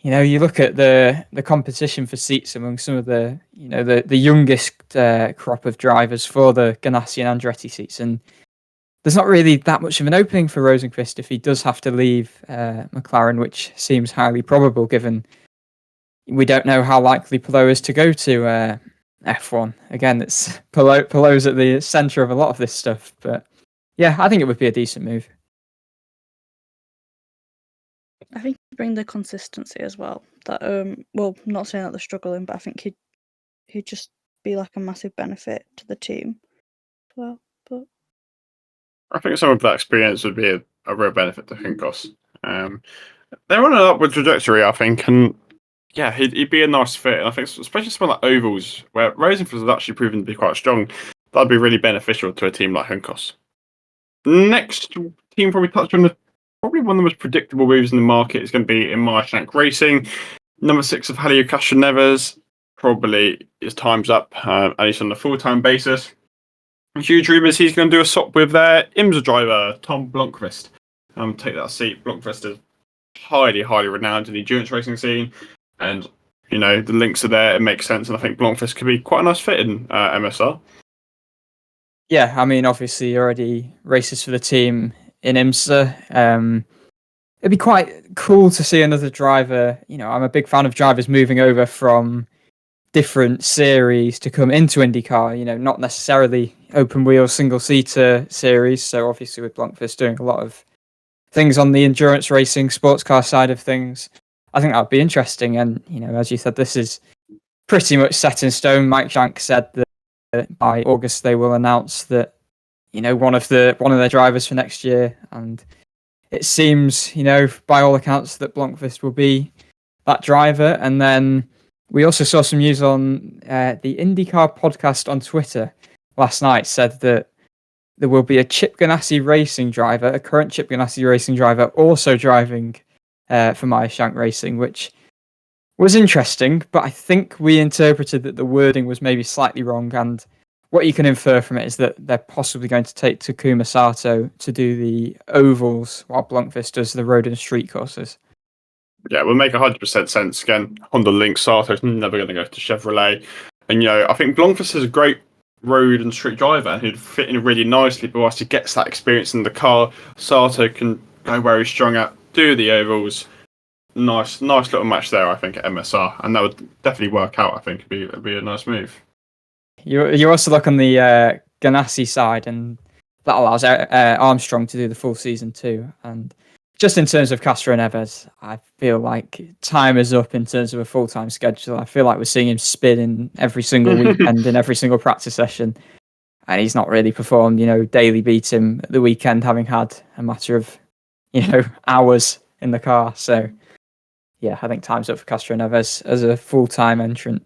you look at the competition for seats among some of the, the youngest crop of drivers for the Ganassi and Andretti seats. And there's not really that much of an opening for Rosenqvist if he does have to leave McLaren, which seems highly probable given we don't know how likely Pelot is to go to F1. Again, it's Pelot's at the centre of a lot of this stuff. But yeah, I think it would be a decent move. I think he'd bring the consistency as well. That not saying that they're struggling, but I think he'd just be a massive benefit to the team as well. But I think some of that experience would be a real benefit to Hinkos. They're on an upward trajectory, I think, and yeah, he'd be a nice fit. And I think, especially some like ovals, where Rosenfeld has actually proven to be quite strong, that'd be really beneficial to a team like Hinkos. Next team probably touched on probably one of the most predictable moves in the market is going to be in Shank Racing. Number 6 of Helio Castroneves, probably his time's up, at least on a full-time basis. Huge rumours he's going to do a swap with their IMSA driver, Tom Blomqvist. Take that seat. Blomqvist is highly, highly renowned in the endurance racing scene. And, you know, the links are there. It makes sense. And I think Blomqvist could be quite a nice fit in MSR. Yeah, I mean, obviously, he already races for the team in IMSA. It'd be quite cool to see another driver. You know, I'm a big fan of drivers moving over from different series to come into IndyCar. You know, not necessarily open wheel single seater series. So obviously, with Blomqvist doing a lot of things on the endurance racing sports car side of things, I think that would be interesting. And you know, as you said, this is pretty much set in stone. Mike Shank said that by August they will announce that, you know, one of their drivers for next year, and it seems, you know, by all accounts that Blomqvist will be that driver. And then we also saw some news on the IndyCar podcast on Twitter last night, said that there will be a Chip Ganassi racing driver, a current Chip Ganassi racing driver, also driving for Meyer Shank Racing, which was interesting, but I think we interpreted that the wording was maybe slightly wrong, and what you can infer from it is that they're possibly going to take Takuma Sato to do the ovals while Blomqvist does the road and street courses. Yeah, it will make 100% sense. Again, Honda Link, Sato's never going to go to Chevrolet. And, you know, I think Blomqvist is a great road and street driver and who'd fit in really nicely, but once he gets that experience in the car, Sato can go where he's strong at, do the ovals. Nice little match there, I think, at MSR, and that would definitely work out. I think it'd be a nice move. You also look on the Ganassi side, and that allows Armstrong to do the full season too. And just in terms of Castroneves, I feel like time is up in terms of a full-time schedule. I feel like we're seeing him spin in every single weekend and every single practice session, and he's not really performed. You know, Daly beat him at the weekend, having had a matter of, you know, hours in the car. So yeah, I think time's up for Castroneves as a full-time entrant.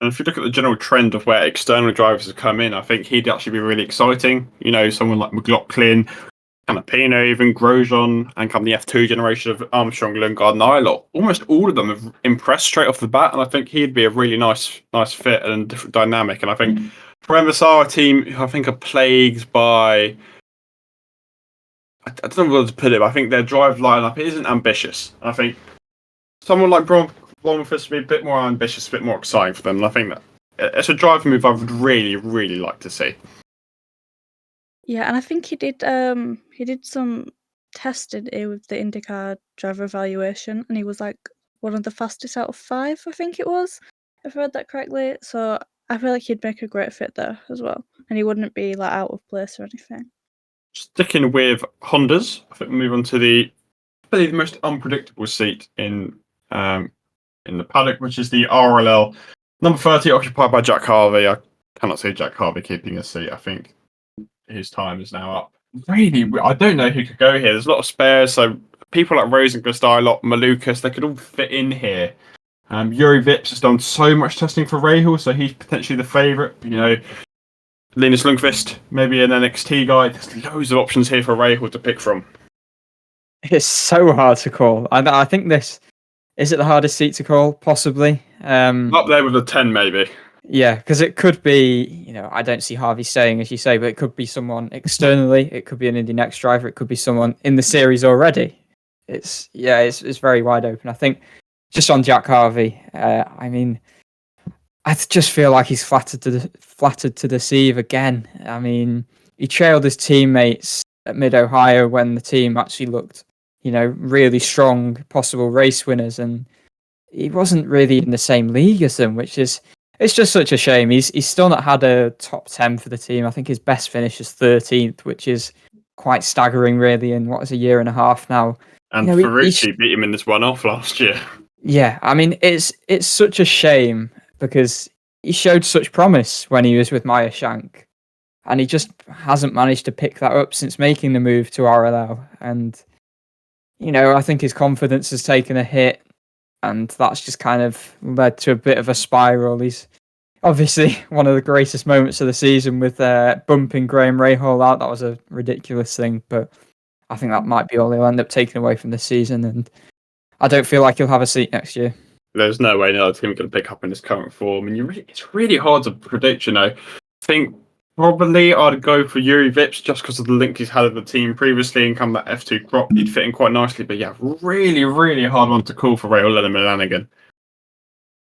And if you look at the general trend of where external drivers have come in, I think he'd actually be really exciting. You know, someone like McLaughlin, Canapino, even Grosjean, and come the F2 generation of Armstrong, Lundgaard, and Eilert. Almost all of them have impressed straight off the bat, and I think he'd be a really nice fit and different dynamic. And I think for MSR, a team who I think are plagued by, I don't know what to put it, but I think their drive lineup isn't ambitious. I think someone like Blomqvist would be a bit more ambitious, a bit more exciting for them. And I think that it's a drive move I would really, really like to see. Yeah, and I think he did some testing with the IndyCar driver evaluation, and he was like one of the fastest out of 5, I think it was, if I read that correctly. So I feel like he'd make a great fit there as well, and he wouldn't be like out of place or anything. Sticking with Hondas, I think we'll move on to the most unpredictable seat in the paddock, which is the RLL number 30, occupied by Jack Harvey. I cannot see Jack Harvey keeping a seat. I think his time is now up. Really, I don't know who could go here. There's a lot of spares, so people like Rosenqvist, Eilert, Malukas, they could all fit in here. Yuri Vips has done so much testing for Rahal, so he's potentially the favourite. You know, Linus Lundqvist, maybe an NXT guy. There's loads of options here for Rahal to pick from. It's so hard to call. I think this is it the hardest seat to call, possibly. Up there with a 10, maybe. Yeah, because it could be, you know, I don't see Harvey staying, as you say, but it could be someone externally. It could be an Indy Next driver. It could be someone in the series already. It's very wide open. I think just on Jack Harvey, I mean, I just feel like he's flattered to deceive again. I mean, he trailed his teammates at Mid-Ohio when the team actually looked, you know, really strong, possible race winners, and he wasn't really in the same league as them, which is, it's just such a shame. He's still not had a top 10 for the team. I think his best finish is 13th, which is quite staggering, really, in what is a year and a half now. And you know, Ferrucci beat him in this one-off last year. Yeah, I mean, it's such a shame because he showed such promise when he was with Meyer Shank. and he just hasn't managed to pick that up since making the move to RLL. And, I think his confidence has taken a hit, and that's just kind of led to a bit of a spiral. He's obviously one of the greatest moments of the season with bumping Graham Rahal out. That was a ridiculous thing, but I think that might be all he'll end up taking away from this season, and I don't feel like he'll have a seat next year. There's no way another team going to pick up in his current form, and it's really hard to predict. I think probably I'd go for Yuri Vips just because of the link he's had with the team previously, and come that F2 crop, he'd fit in quite nicely. But yeah, really, really hard one to call for Rahal Lanigan.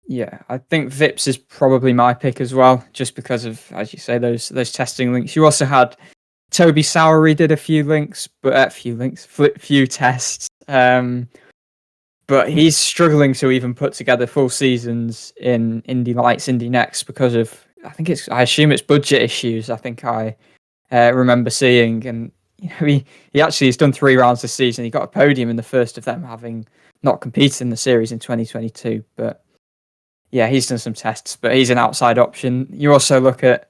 Yeah, I think Vips is probably my pick as well, just because of, as you say, those testing links. You also had Toby Sowery did a few tests. But he's struggling to even put together full seasons in Indy Lights, Indy Next because of, I assume it's budget issues. I think I remember seeing, and he actually has done 3 rounds this season. He got a podium in the first of them, having not competed in the series in 2022. But yeah, he's done some tests, but he's an outside option. You also look at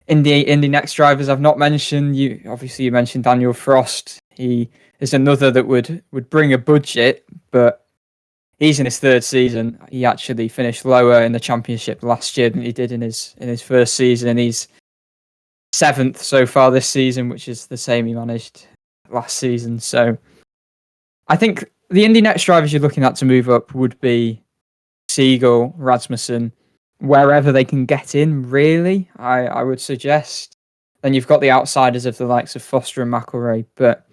Indy Next drivers I've not mentioned. You mentioned Daniel Frost. He is another that would bring a budget, but he's in his 3rd season. He actually finished lower in the championship last year than he did in his first season. He's 7th so far this season, which is the same he managed last season. So I think the Indy Next drivers you're looking at to move up would be Siegel, Rasmussen, wherever they can get in, really, I would suggest. Then you've got the outsiders of the likes of Foster and McElroy, but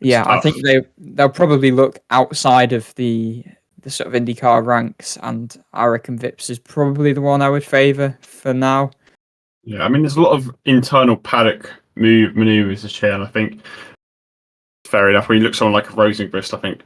yeah, I think they'll probably look outside of the sort of IndyCar ranks, and I reckon Vips is probably the one I would favour for now. Yeah, I mean, there's a lot of internal paddock manoeuvres this year, and I think fair enough. When you look at someone like Rosenqvist, I think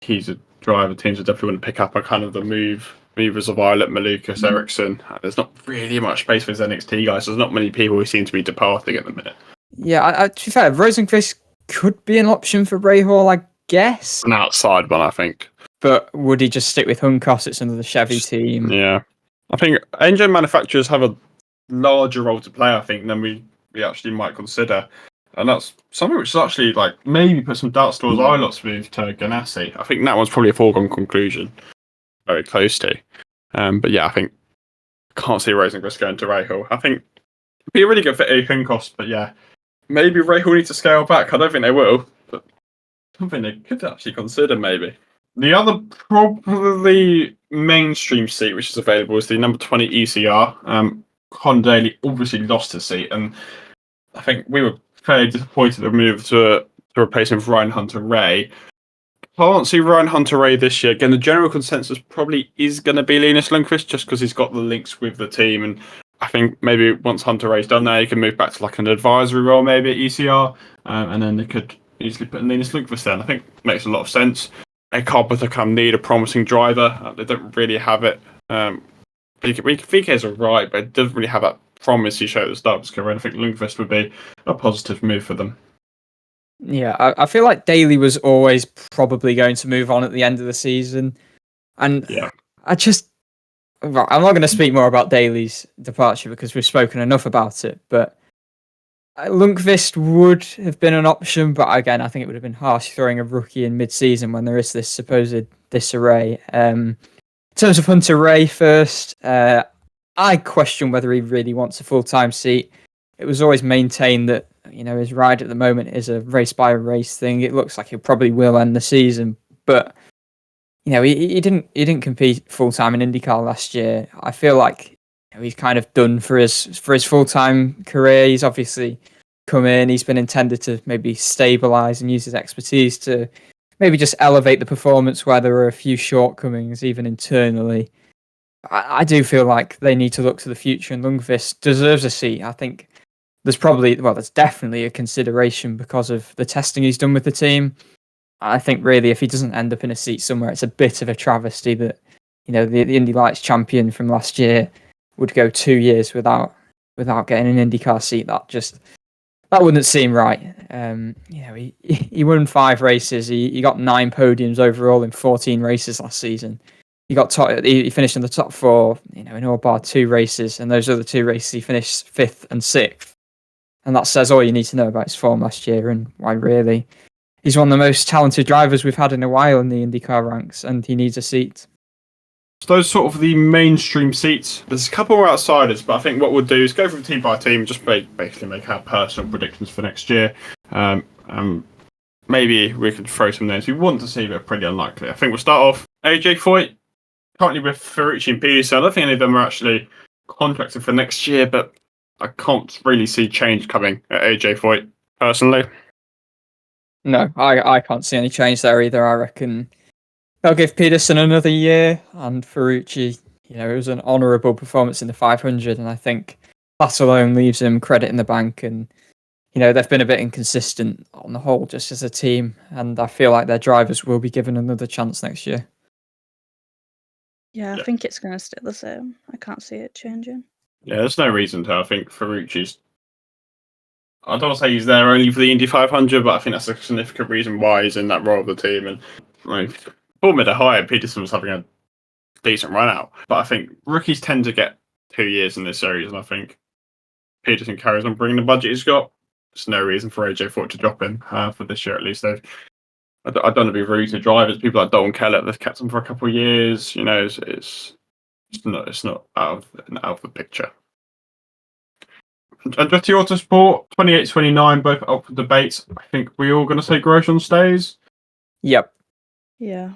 he's a driver teams would definitely want to pick up on kind of the movers of Eilert, Malukas, Ericsson. There's not really much space for his NXT guys. There's not many people who seem to be departing at the minute. Yeah, to be fair, Rosenqvist could be an option for Rahal, I guess. An outside one, I think. But would he just stick with Hunkos? It's another Chevy team. Yeah. I think engine manufacturers have a larger role to play, I think, than we actually might consider. And that's something which is actually maybe put some doubts towards Eilot's move to Ganassi. I think that one's probably a foregone conclusion. Very close to. But yeah, I think I can't see Rosenqvist going to Rahal. I think it'd be a really good fit for Hunkos, but yeah. Maybe Rahal needs to scale back. I don't think they will, but something they could actually consider, maybe. The other probably mainstream seat which is available is the number 20 ECR. Con Daly obviously lost his seat, and I think we were fairly disappointed at the move to replace him with Ryan Hunter-Ray. Can't see Ryan Hunter-Ray this year. Again, the general consensus probably is going to be Linus Lundqvist, just because he's got the links with the team, and I think maybe once Hunter-Ray's done there, he can move back to an advisory role maybe at ECR, and then they could easily put Linus Lundqvist there. I think it makes a lot of sense. Carpenter need a promising driver. They don't really have it. VK's alright, but it doesn't really have that promise he showed at the start of his career. I think Lundqvist would be a positive move for them. Yeah, I feel like Daly was always probably going to move on at the end of the season. And yeah. I'm not going to speak more about Daly's departure because we've spoken enough about it, but Lundqvist would have been an option, but again, I think it would have been harsh throwing a rookie in mid-season when there is this supposed disarray. In terms of Hunter-Ray first, I question whether he really wants a full-time seat. It was always maintained that his ride at the moment is a race-by-race thing. It looks like he probably will end the season, but he didn't compete full-time in IndyCar last year. I feel like he's kind of done for his full-time career. He's obviously come in. He's been intended to maybe stabilise and use his expertise to maybe just elevate the performance where there are a few shortcomings, even internally. I do feel like they need to look to the future, and Lundqvist deserves a seat. I think there's definitely a consideration because of the testing he's done with the team. I think really if he doesn't end up in a seat somewhere, it's a bit of a travesty that the Indy Lights champion from last year would go 2 years without getting an IndyCar seat. That wouldn't seem right. He won 5 races. He got 9 podiums overall in 14 races last season. He finished in the top 4, in all bar 2 races, and those other 2 races he finished 5th and 6th. And that says all you need to know about his form last year and why really he's one of the most talented drivers we've had in a while in the IndyCar ranks, and he needs a seat. So those sort of the mainstream seats. There's a couple more outsiders, but I think what we'll do is go from team by team, just basically make our personal predictions for next year. Maybe we could throw some names we want to see, but pretty unlikely. I think we'll start off AJ Foyt, currently with Ferrucci and Peterson. I don't think any of them are actually contracted for next year, but I can't really see change coming at AJ Foyt, personally. No, I can't see any change there either. I reckon they'll give Peterson another year, and Ferrucci, it was an honourable performance in the 500, and I think that alone leaves him credit in the bank. And they've been a bit inconsistent on the whole, just as a team, and I feel like their drivers will be given another chance next year. Yeah, I think it's going to stay the same. I can't see it changing. Yeah, there's no reason to. I think Ferrucci's... I don't want to say he's there only for the Indy 500, but I think that's a significant reason why he's in that role of the team. And before mid-high, Peterson was having a decent run out. But I think rookies tend to get 2 years in this series, and I think Peterson carries on bringing the budget he's got. There's no reason for AJ Foyt to drop him for this year at least. I don't want to be rude to drivers. People like Dalton Kellett, they've kept him for a couple of years. It's not out of the picture. And just your Autosport, 28-29, both up for debates. I think we're all going to say Grosjean stays. Yep. Yeah.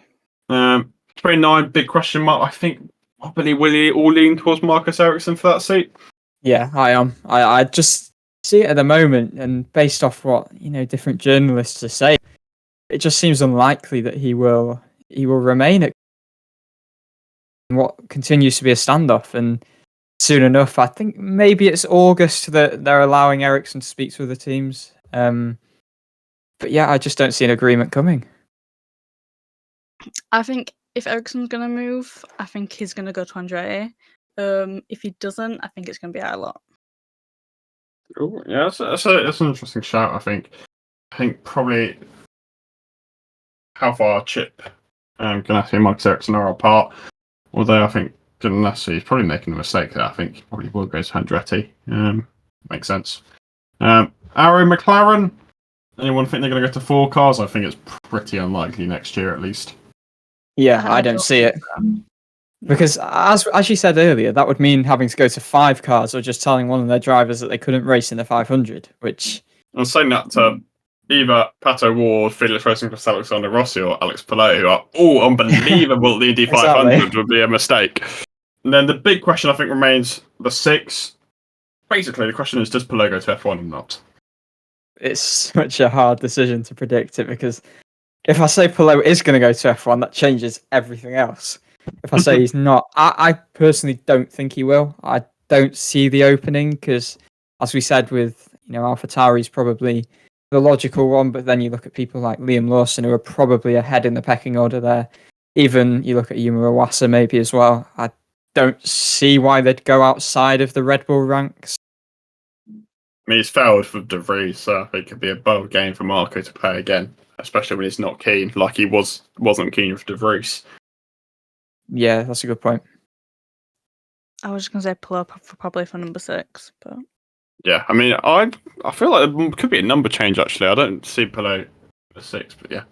29, big question mark. I think probably will all lean towards Marcus Ericsson for that seat. Yeah, I am. I just see it at the moment, and based off what different journalists are saying, it just seems unlikely that he will remain at what continues to be a standoff. And soon enough, I think maybe it's August that they're allowing Ericsson to speak to other teams. But yeah, I just don't see an agreement coming. I think if Ericsson's going to move, I think he's going to go to Andretti. If he doesn't, I think it's going to be Eilert. Ooh, yeah, that's an interesting shout. I think probably how far Chip Ganassi and Marcus Ericsson are apart. Although I think Ganassi is probably making a mistake there. I think he probably will go to Andretti. Makes sense. Arrow McLaren. Anyone think they're going to go to 4 cars? I think it's pretty unlikely next year at least. Yeah, I don't see it. Because as you said earlier, that would mean having to go to 5 cars or just telling one of their drivers that they couldn't race in the 500, which... I'm saying that to either Pato Ward, Felix Rosenqvist, Alexander Rossi or Alex Palou, who are all unbelievable at the Indy 500 Exactly. would be a mistake. And then the big question I think remains the 6. Basically, the question is, does Palou go to F1 or not? It's such a hard decision to predict it, because if I say Palou is going to go to F1, that changes everything else. If I say he's not, I personally don't think he will. I don't see the opening because, as we said, with AlphaTauri's probably the logical one, but then you look at people like Liam Lawson who are probably ahead in the pecking order there. Even you look at Yuma Iwasa maybe as well. I don't see why they'd go outside of the Red Bull ranks. I mean, he's failed for De Vries, so I think it could be a bold game for Marco to play again, especially when he's not keen, like he wasn't keen with De Vries. Yeah, that's a good point. I was just going to say Palou probably for number 6, but... Yeah, I mean, I feel like there could be a number change, actually. I don't see Palou at 6, but yeah,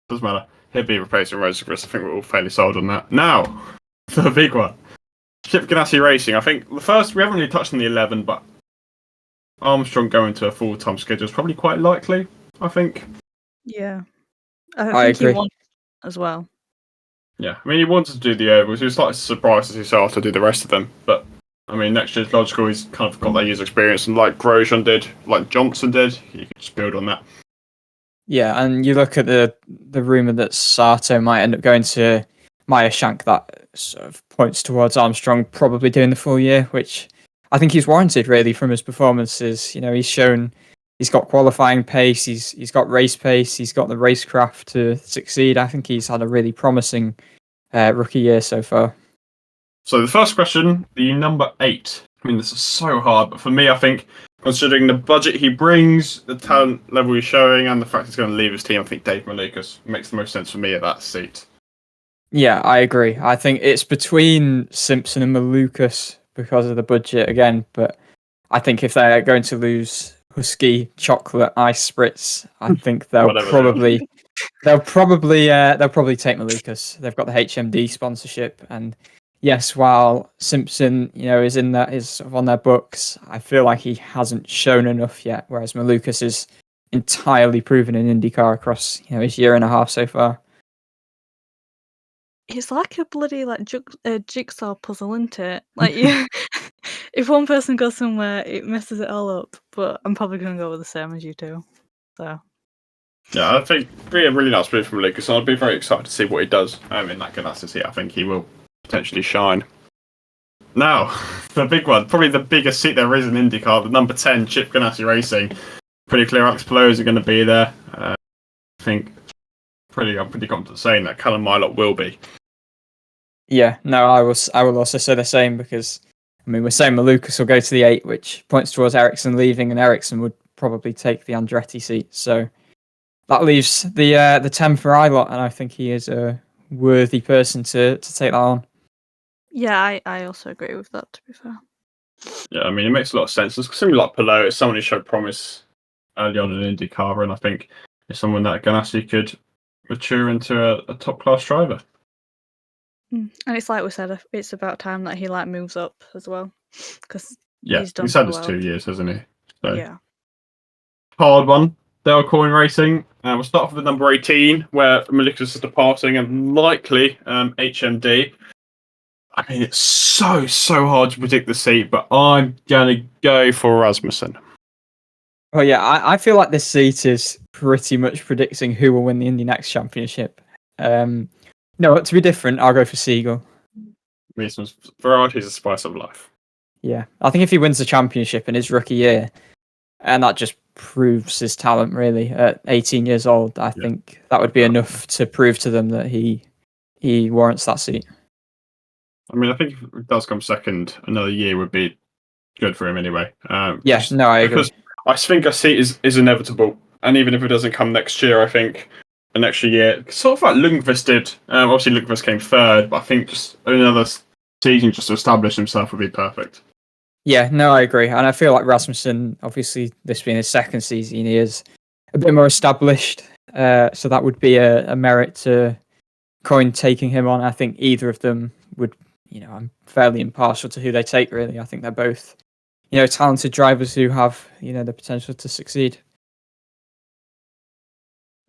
doesn't matter. He'll be replacing Rosenqvist. I think we're all fairly sold on that. Now, for the big one. Chip Ganassi Racing. I think the first, we haven't really touched on the 11, but Armstrong going to a full-time schedule is probably quite likely, I think. Yeah. I think agree. he wants as well. Yeah, I mean, he wanted to do the ovals. He was slightly surprised as he started to do the rest of them. But, I mean, next year's logical. He's kind of got that year's experience. And like Grosjean did, like Johnson did, he could just build on that. Yeah, and you look at the rumour that Sato might end up going to Meyer Shank, that sort of points towards Armstrong probably doing the full year, which I think he's warranted, really, from his performances. He's shown he's got qualifying pace, he's got race pace, he's got the racecraft to succeed. I think he's had a really promising rookie year so far. So the first question, the number 8. I mean, this is so hard, but for me, I think, considering the budget he brings, the talent level he's showing, and the fact he's going to leave his team, I think Dave Malukas makes the most sense for me at that seat. Yeah, I agree. I think it's between Simpson and Malukas because of the budget again, but I think if they're going to lose husky chocolate ice spritz, I think they'll Whatever they are. probably take Malukas. They've got the HMD sponsorship, and yes, while Simpson, is sort of on their books, I feel like he hasn't shown enough yet. Whereas Malukas is entirely proven in IndyCar across his year and a half so far. It's like a bloody jigsaw puzzle, isn't it? Like, if one person goes somewhere, it messes it all up. But I'm probably going to go with the same as you two. So. Yeah, I think it'd be a really nice move from Lucas, and I'd be very excited to see what he does in that Ganassi seat. I think he will potentially shine. Now, the big one, probably the biggest seat there is in IndyCar, the number 10, Chip Ganassi Racing. Pretty clear Alex Palou is going to be there. I think I'm pretty confident saying that Callum Milot will be. Yeah, no, I will also say the same, because we're saying Malukas will go to the 8, which points towards Ericsson leaving, and Ericsson would probably take the Andretti seat. So that leaves the 10 for Ilott, and I think he is a worthy person to take that on. Yeah, I also agree with that, to be fair. Yeah, it makes a lot of sense. It's something like Palou, it's someone who showed promise early on in IndyCar, and I think it's someone that Ganassi could mature into a top-class driver. And it's like we said, it's about time that he moves up as well, because he's had his 2 years, hasn't he? So. Yeah. Hard one. Dale Coyne Racing. We'll start off with number 18, where Malukas is departing, and likely HMD. It's so hard to predict the seat, but I'm gonna go for Rasmussen. Oh yeah, I feel like this seat is pretty much predicting who will win the Indy Next Championship. No, to be different, I'll go for Siegel. Variety is a spice of life. Yeah, I think if he wins the championship in his rookie year, and that just proves his talent really at 18 years old, I think that would be enough to prove to them that he warrants that seat. I think if it does come second, another year would be good for him anyway. I agree. Because I think a seat is inevitable, and even if it doesn't come next year, I think an extra year, sort of like Lundqvist did. Obviously, Lundqvist came third, but I think just another season just to establish himself would be perfect. Yeah, no, I agree. And I feel like Rasmussen, obviously, this being his second season, he is a bit more established. So that would be a merit to Coyne taking him on. I think either of them would, I'm fairly impartial to who they take, really. I think they're both, talented drivers who have, the potential to succeed.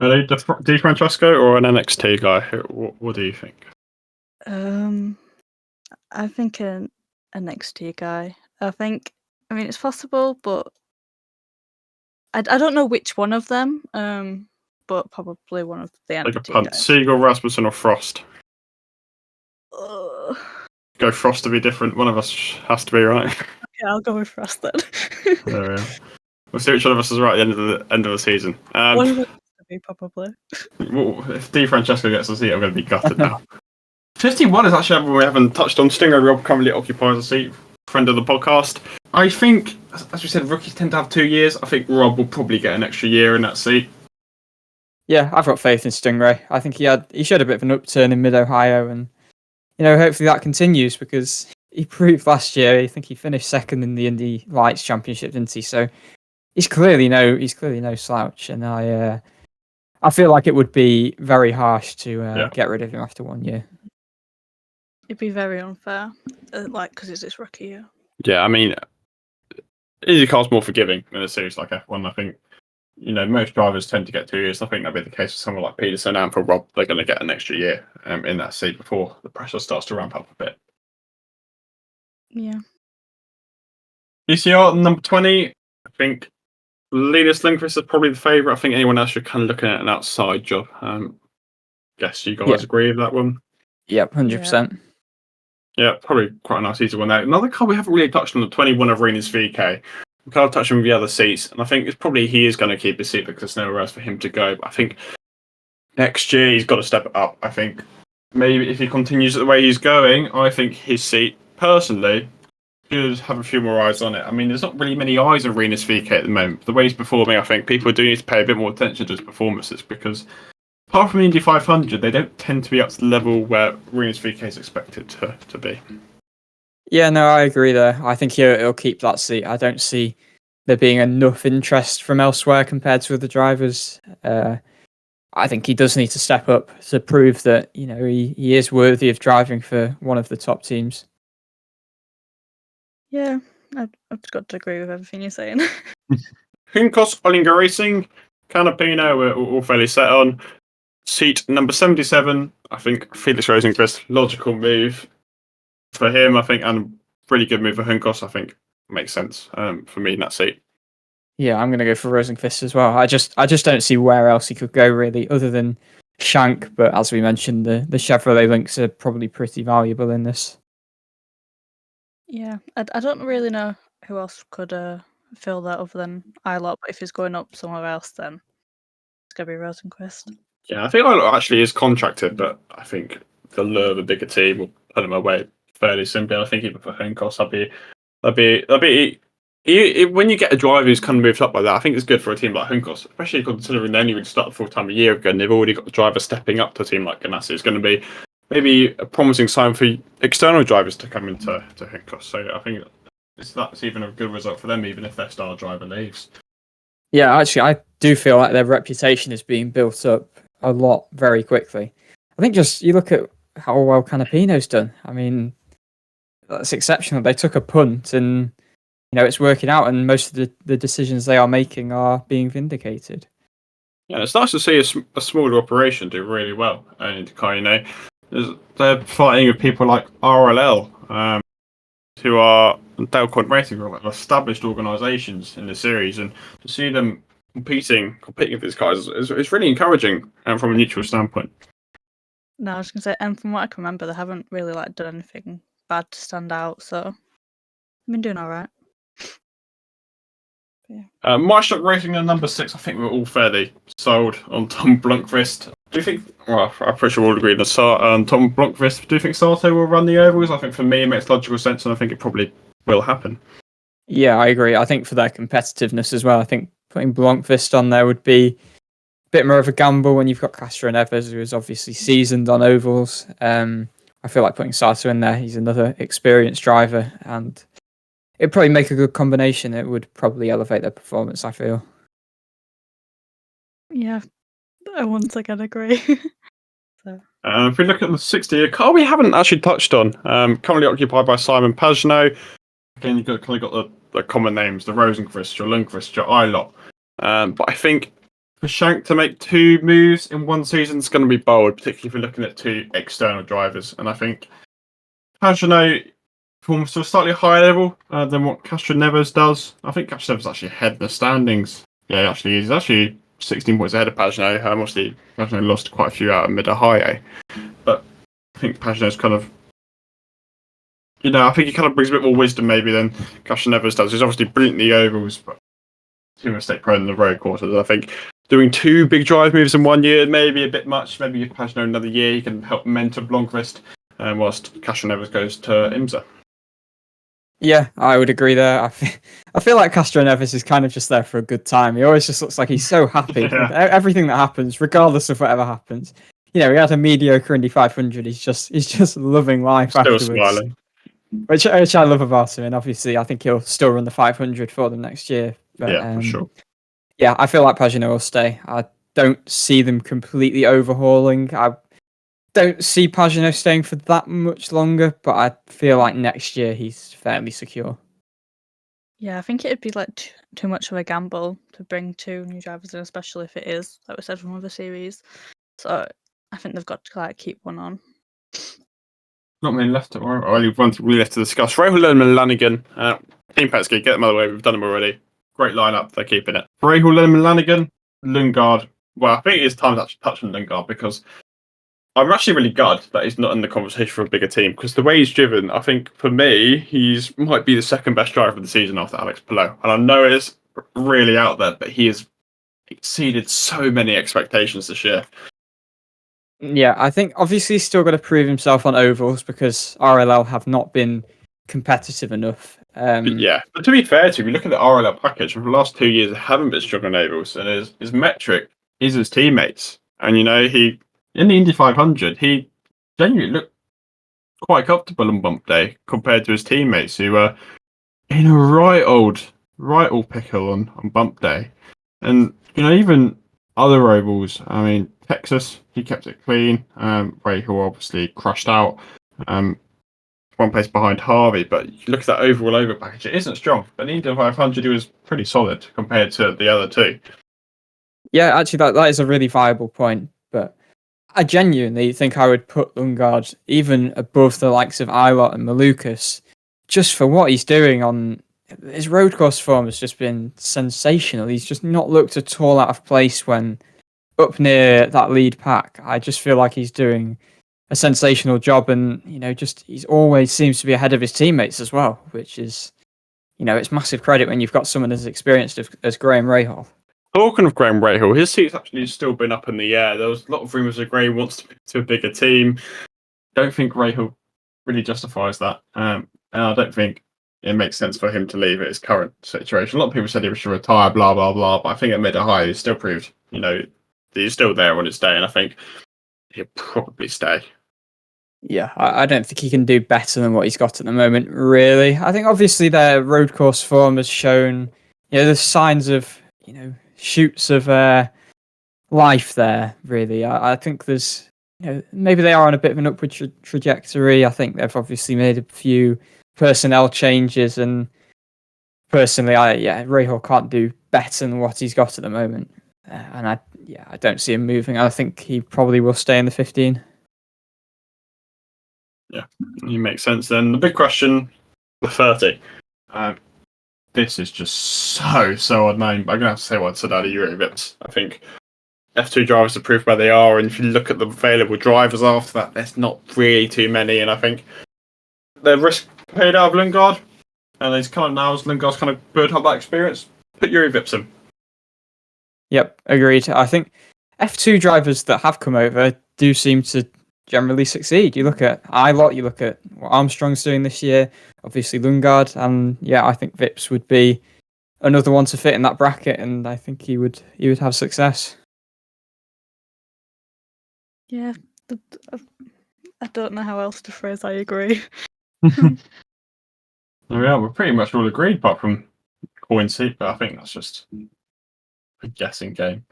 Are they Di Francesco or an NXT guy? What do you think? I think an NXT guy. It's possible, but I don't know which one of them. But probably one of the NXT Like a punt. guys. Siegel, Rasmussen, or Frost? Ugh. Go Frost to be different. One of us has to be right. Okay, I'll go with Frost then. There we are. We'll see which one of us is right at the end of the season. One of us to be probably. If Di Francesco gets the seat, I'm going to be gutted now. 51 is actually one we haven't touched on. Stingray Rob currently occupies a seat. Friend of the podcast. I think, as we said, rookies tend to have 2 years. I think Rob will probably get an extra year in that seat. Yeah, I've got faith in Stingray. I think he showed a bit of an upturn in Mid-Ohio, and hopefully that continues, because he proved last year. I think he finished second in the Indy Lights Championship, didn't he? So he's clearly no slouch, and I feel like it would be very harsh to get rid of him after 1 year. It'd be very unfair, because it's his rookie year. Yeah, IndyCar's more forgiving than a series like F1. I think, most drivers tend to get 2 years. I think that'd be the case for someone like Peterson, and for Rob, they're going to get an extra year in that seat before the pressure starts to ramp up a bit. Yeah. ECR number 20, I think Linus Lundqvist is probably the favourite. I think anyone else, you're kind of looking at an outside job. Guess you guys agree with that one? Yep, 100%. Yeah, probably quite a nice easy one there. Another car we haven't really touched on, the 21 of Rinus VK. We can't touch on the other seats, and I think it's probably he is going to keep his seat because there's nowhere else for him to go. But I think next year he's got to step it up. I think maybe if he continues the way he's going, I think his seat, personally, should have a few more eyes on it. There's not really many eyes on Rinus VK at the moment. The way he's performing, I think people do need to pay a bit more attention to his performances, because apart from Indy 500, they don't tend to be up to the level where Rinus VK is expected to be. Yeah, no, I agree there. I think he'll keep that seat. I don't see there being enough interest from elsewhere compared to other drivers. I think he does need to step up to prove that he is worthy of driving for one of the top teams. Yeah, I've got to agree with everything you're saying. Juncos, Ollinger Racing, Canapino, we're all fairly set on. Seat number 77, I think Felix Rosenqvist, logical move for him, I think, and pretty good move for Juncos, I think. Makes sense for me in that seat. Yeah, I'm going to go for Rosenqvist as well. I just don't see where else he could go, really, other than Shank. But as we mentioned, the Chevrolet links are probably pretty valuable in this. Yeah, I don't really know who else could fill that other than Ilott, but if he's going up somewhere else, then it's going to be Rosenqvist. Yeah, I think Ilott actually is contracted, but I think the lure of a bigger team will put him away fairly simply. I think even for Juncos, that'd be when you get a driver who's kind of moved up like that, I think it's good for a team like Juncos, especially considering they only really started full time a year ago and they've already got a driver stepping up to a team like Ganassi. It's going to be maybe a promising sign for external drivers to come into Juncos. So I think that's even a good result for them, even if their star driver leaves. Yeah, actually, I do feel like their reputation is being built up a lot very quickly. I think just you look at how well Canapino's done. I mean, that's exceptional. They took a punt and it's working out, and most of the decisions they are making are being vindicated. Yeah, it's nice to see a smaller operation do really well in IndyCar. They're fighting with people like RLL, who are Delcon Racing, who are established organisations in the series, and to see them competing with these guys is really encouraging from a neutral standpoint. No, I was going to say, and from what I can remember, they haven't really done anything bad to stand out, so I've been doing all right. Yeah. Marshall Racing at number 6, I think we're all fairly sold on Tom Blomqvist. Do you think, well, I'm pretty sure we'll agree on Tom Blomqvist, do you think Sato will run the ovals? I think for me it makes logical sense, and I think it probably will happen. Yeah, I agree. I think for their competitiveness as well, I think putting Blomqvist on there would be a bit more of a gamble when you've got Castro Neves, who is obviously seasoned on ovals. I feel like putting Sato in there, he's another experienced driver, and it'd probably make a good combination. It would probably elevate their performance, I feel. Yeah, I once again agree. If we look at the 60-year car, we haven't actually touched on. Currently occupied by Simon Pagenaud. Again, you've kind of got the common names, the Rosenqvist, your Lundqvist, your Ilott. But I think for Shank to make 2 moves in one season is going to be bold, particularly if we're looking at 2 external drivers. And I think Pagenaud performs to a slightly higher level than what Castro Neves does. I think Castro Neves is actually ahead in the standings. Yeah, actually, he's actually 16 points ahead of Pagenaud. Obviously, Pagenaud lost quite a few out of Mid-Ohio. But I think Pagenaud's kind of, I think he kind of brings a bit more wisdom maybe than Castro Neves does. He's obviously brilliant in the ovals, but too mistake prone in the road courses. I think doing 2 big drive moves in 1 year may be a bit much. Maybe if Pagenaud another year, he can help mentor Blomqvist whilst Castro Neves goes to IMSA. Yeah, I would agree there. I feel like Castro Neves is kind of just there for a good time. He always just looks like he's so happy with everything that happens, regardless of whatever happens. He had a mediocre Indy 500. He's just loving life Still afterwards. Smiling. Which I love about him. And obviously, I think he'll still run the 500 for them next year. But, Yeah, for sure. Yeah, I feel like Pagenaud will stay. I don't see them completely overhauling. I don't see Pagenaud staying for that much longer, but I feel like next year he's fairly secure. Yeah, I think it'd be too much of a gamble to bring 2 new drivers in, especially if it is, like we said, from other series. So I think they've got to keep one on. Not many left. Only one really left to discuss. Rahul Lerman Lanigan. Team Penske, get them out of the way. We've done them already. Great lineup. They're keeping it. Rahul Lerman Lanigan, Lundgaard. Well, I think it's time to actually touch on Lundgaard because I'm actually really gutted that he's not in the conversation for a bigger team because the way he's driven, I think for me, he's might be the second best driver of the season after Alex Palou. And I know it's really out there, but he has exceeded so many expectations this year. Yeah, I think obviously he's still got to prove himself on ovals because RLL have not been competitive enough. But to be fair to you, if you look at the RLL package, for the last 2 years, they haven't been strong on ovals, and his metric is his teammates. And he in the Indy 500, he genuinely looked quite comfortable on bump day compared to his teammates who were in a right old right all pickle on bump day. And, even other ovals, I mean, Texas, he kept it clean. Rahal obviously crushed out. One place behind Harvey, but you look at that overall over package, it isn't strong. But the Indy 500, he was pretty solid compared to the other two. Yeah, actually, that is a really viable point. But I genuinely think I would put Lundgaard even above the likes of Eilert and Malukas, just for what he's doing on his road course form has just been sensational. He's just not looked at all out of place when up near that lead pack. I just feel like he's doing a sensational job, and he's always seems to be ahead of his teammates as well, which is it's massive credit when you've got someone as experienced as Graham Rahal. Talking of Graham Rahal, his seat's actually still been up in the air. There was a lot of rumours that Graham wants to be to a bigger team. Don't think Rahal really justifies that, and I don't think it makes sense for him to leave at his current situation. A lot of people said he should retire, blah blah blah, but I think at mid to high, he's still proved, that he's still there on his day, and I think he'll probably stay. Yeah, I don't think he can do better than what he's got at the moment, really. I think obviously their road course form has shown, there's signs of, shoots of life there, really. I think there's, maybe they are on a bit of an upward trajectory. I think they've obviously made a few personnel changes, and personally, Rahal can't do better than what he's got at the moment. And I don't see him moving. I think he probably will stay in the 15. Yeah, it makes sense then. The big question, the 30. This is just so unknown. I'm going to have to say what I said out of Eurovips. I think F2 drivers are proved where they are, and if you look at the available drivers after that, there's not really too many, and I think the risk paid out of Lundgaard, and he's kind of now as Lundgaard's kind of built up that experience, put Eurovips in. Yep, agreed. I think F2 drivers that have come over do seem to generally succeed. You look at Eilert, you look at what Armstrong's doing this year, obviously Lundgaard, and I think Vips would be another one to fit in that bracket, and I think he would have success. Yeah, I don't know how else to phrase I agree. There we are, we're pretty much all agreed apart from coin seat, but I think that's just a guessing game.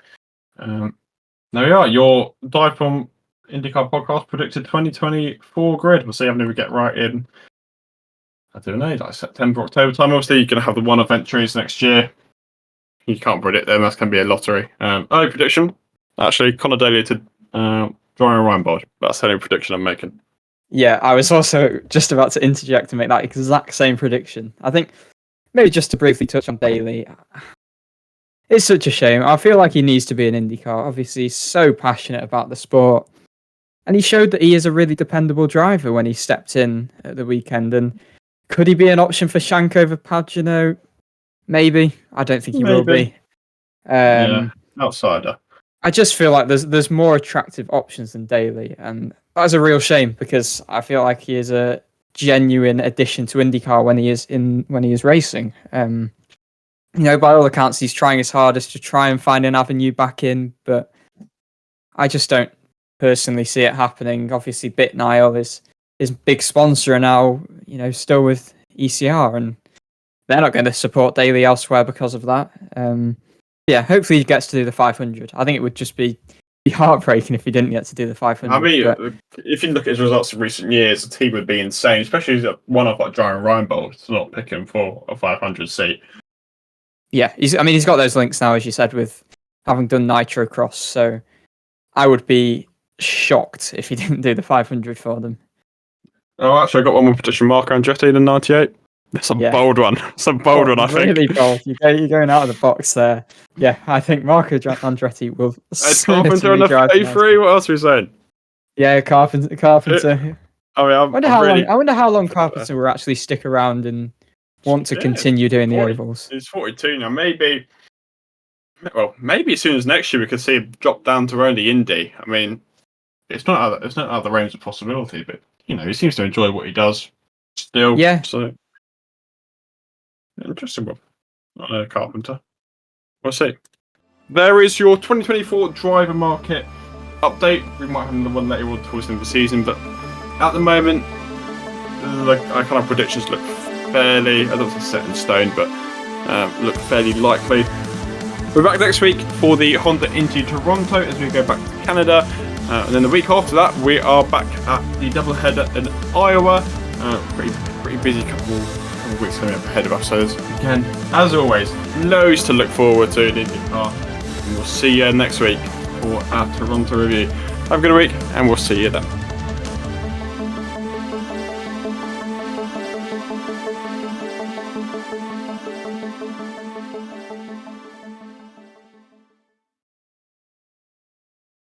There we are, your DIVEBOMB IndyCar Podcast predicted 2024 grid. We'll see how many we get right in, I don't know, like September, October time. Obviously, you're going to have the one-off entries next year. You can't predict them, that's going to be a lottery. Early prediction, actually, Conor Daly to Ryan Reinbold. That's the only prediction I'm making. Yeah, I was also just about to interject and make that exact same prediction. I think, maybe just to briefly touch on Daly, it's such a shame. I feel like he needs to be in IndyCar. Obviously, he's so passionate about the sport. And he showed that he is a really dependable driver when he stepped in at the weekend. And could he be an option for Shank over Pagano? Maybe. I don't think he will be. Outsider. I just feel like there's more attractive options than Daly, and that's a real shame because I feel like he is a genuine addition to IndyCar when he is racing. By all accounts, he's trying his hardest to try and find an avenue back in, but I just don't personally see it happening. Obviously, BitNile is his big sponsor, and now still with ECR, and they're not going to support Daly elsewhere because of that. Hopefully he gets to do the 500. I think it would just be heartbreaking if he didn't get to do the 500. I mean, if you look at his results in recent years, the team would be insane, especially one of like Ryan Reinbold to not pick him for a 500 seat. Yeah, he's got those links now, as you said, with having done Nitro Cross. So I would be shocked if he didn't do the 500 for them. Oh, actually, I got one more prediction. Marco Andretti in 98. That's a bold one. It's a bold one, I think. Really bold. You're going out of the box there. Yeah, I think Marco Andretti will. Carpenter on the A3. What else are we saying? Yeah, Carpenter. I wonder how long Carpenter will actually stick around and want to continue doing the ovals. He's 42 now. Maybe as soon as next year we could see him drop down to only Indy. I mean, it's not out of the range of possibility, but he seems to enjoy what he does still. Yeah. So interesting one. Carpenter. We'll see. There is your 2024 driver market update. We might have another one later on towards the end of the season, but at the moment, our kind of predictions look fairly, I don't think set in stone, but look fairly likely. We're back next week for the Honda Indy Toronto as we go back to Canada. And then the week after that, we are back at the doubleheader in Iowa. Pretty busy couple of weeks coming up ahead of us. So there's, again, as always, loads to look forward to in IndyCar. And we'll see you next week for our Toronto review. Have a good week, and we'll see you then.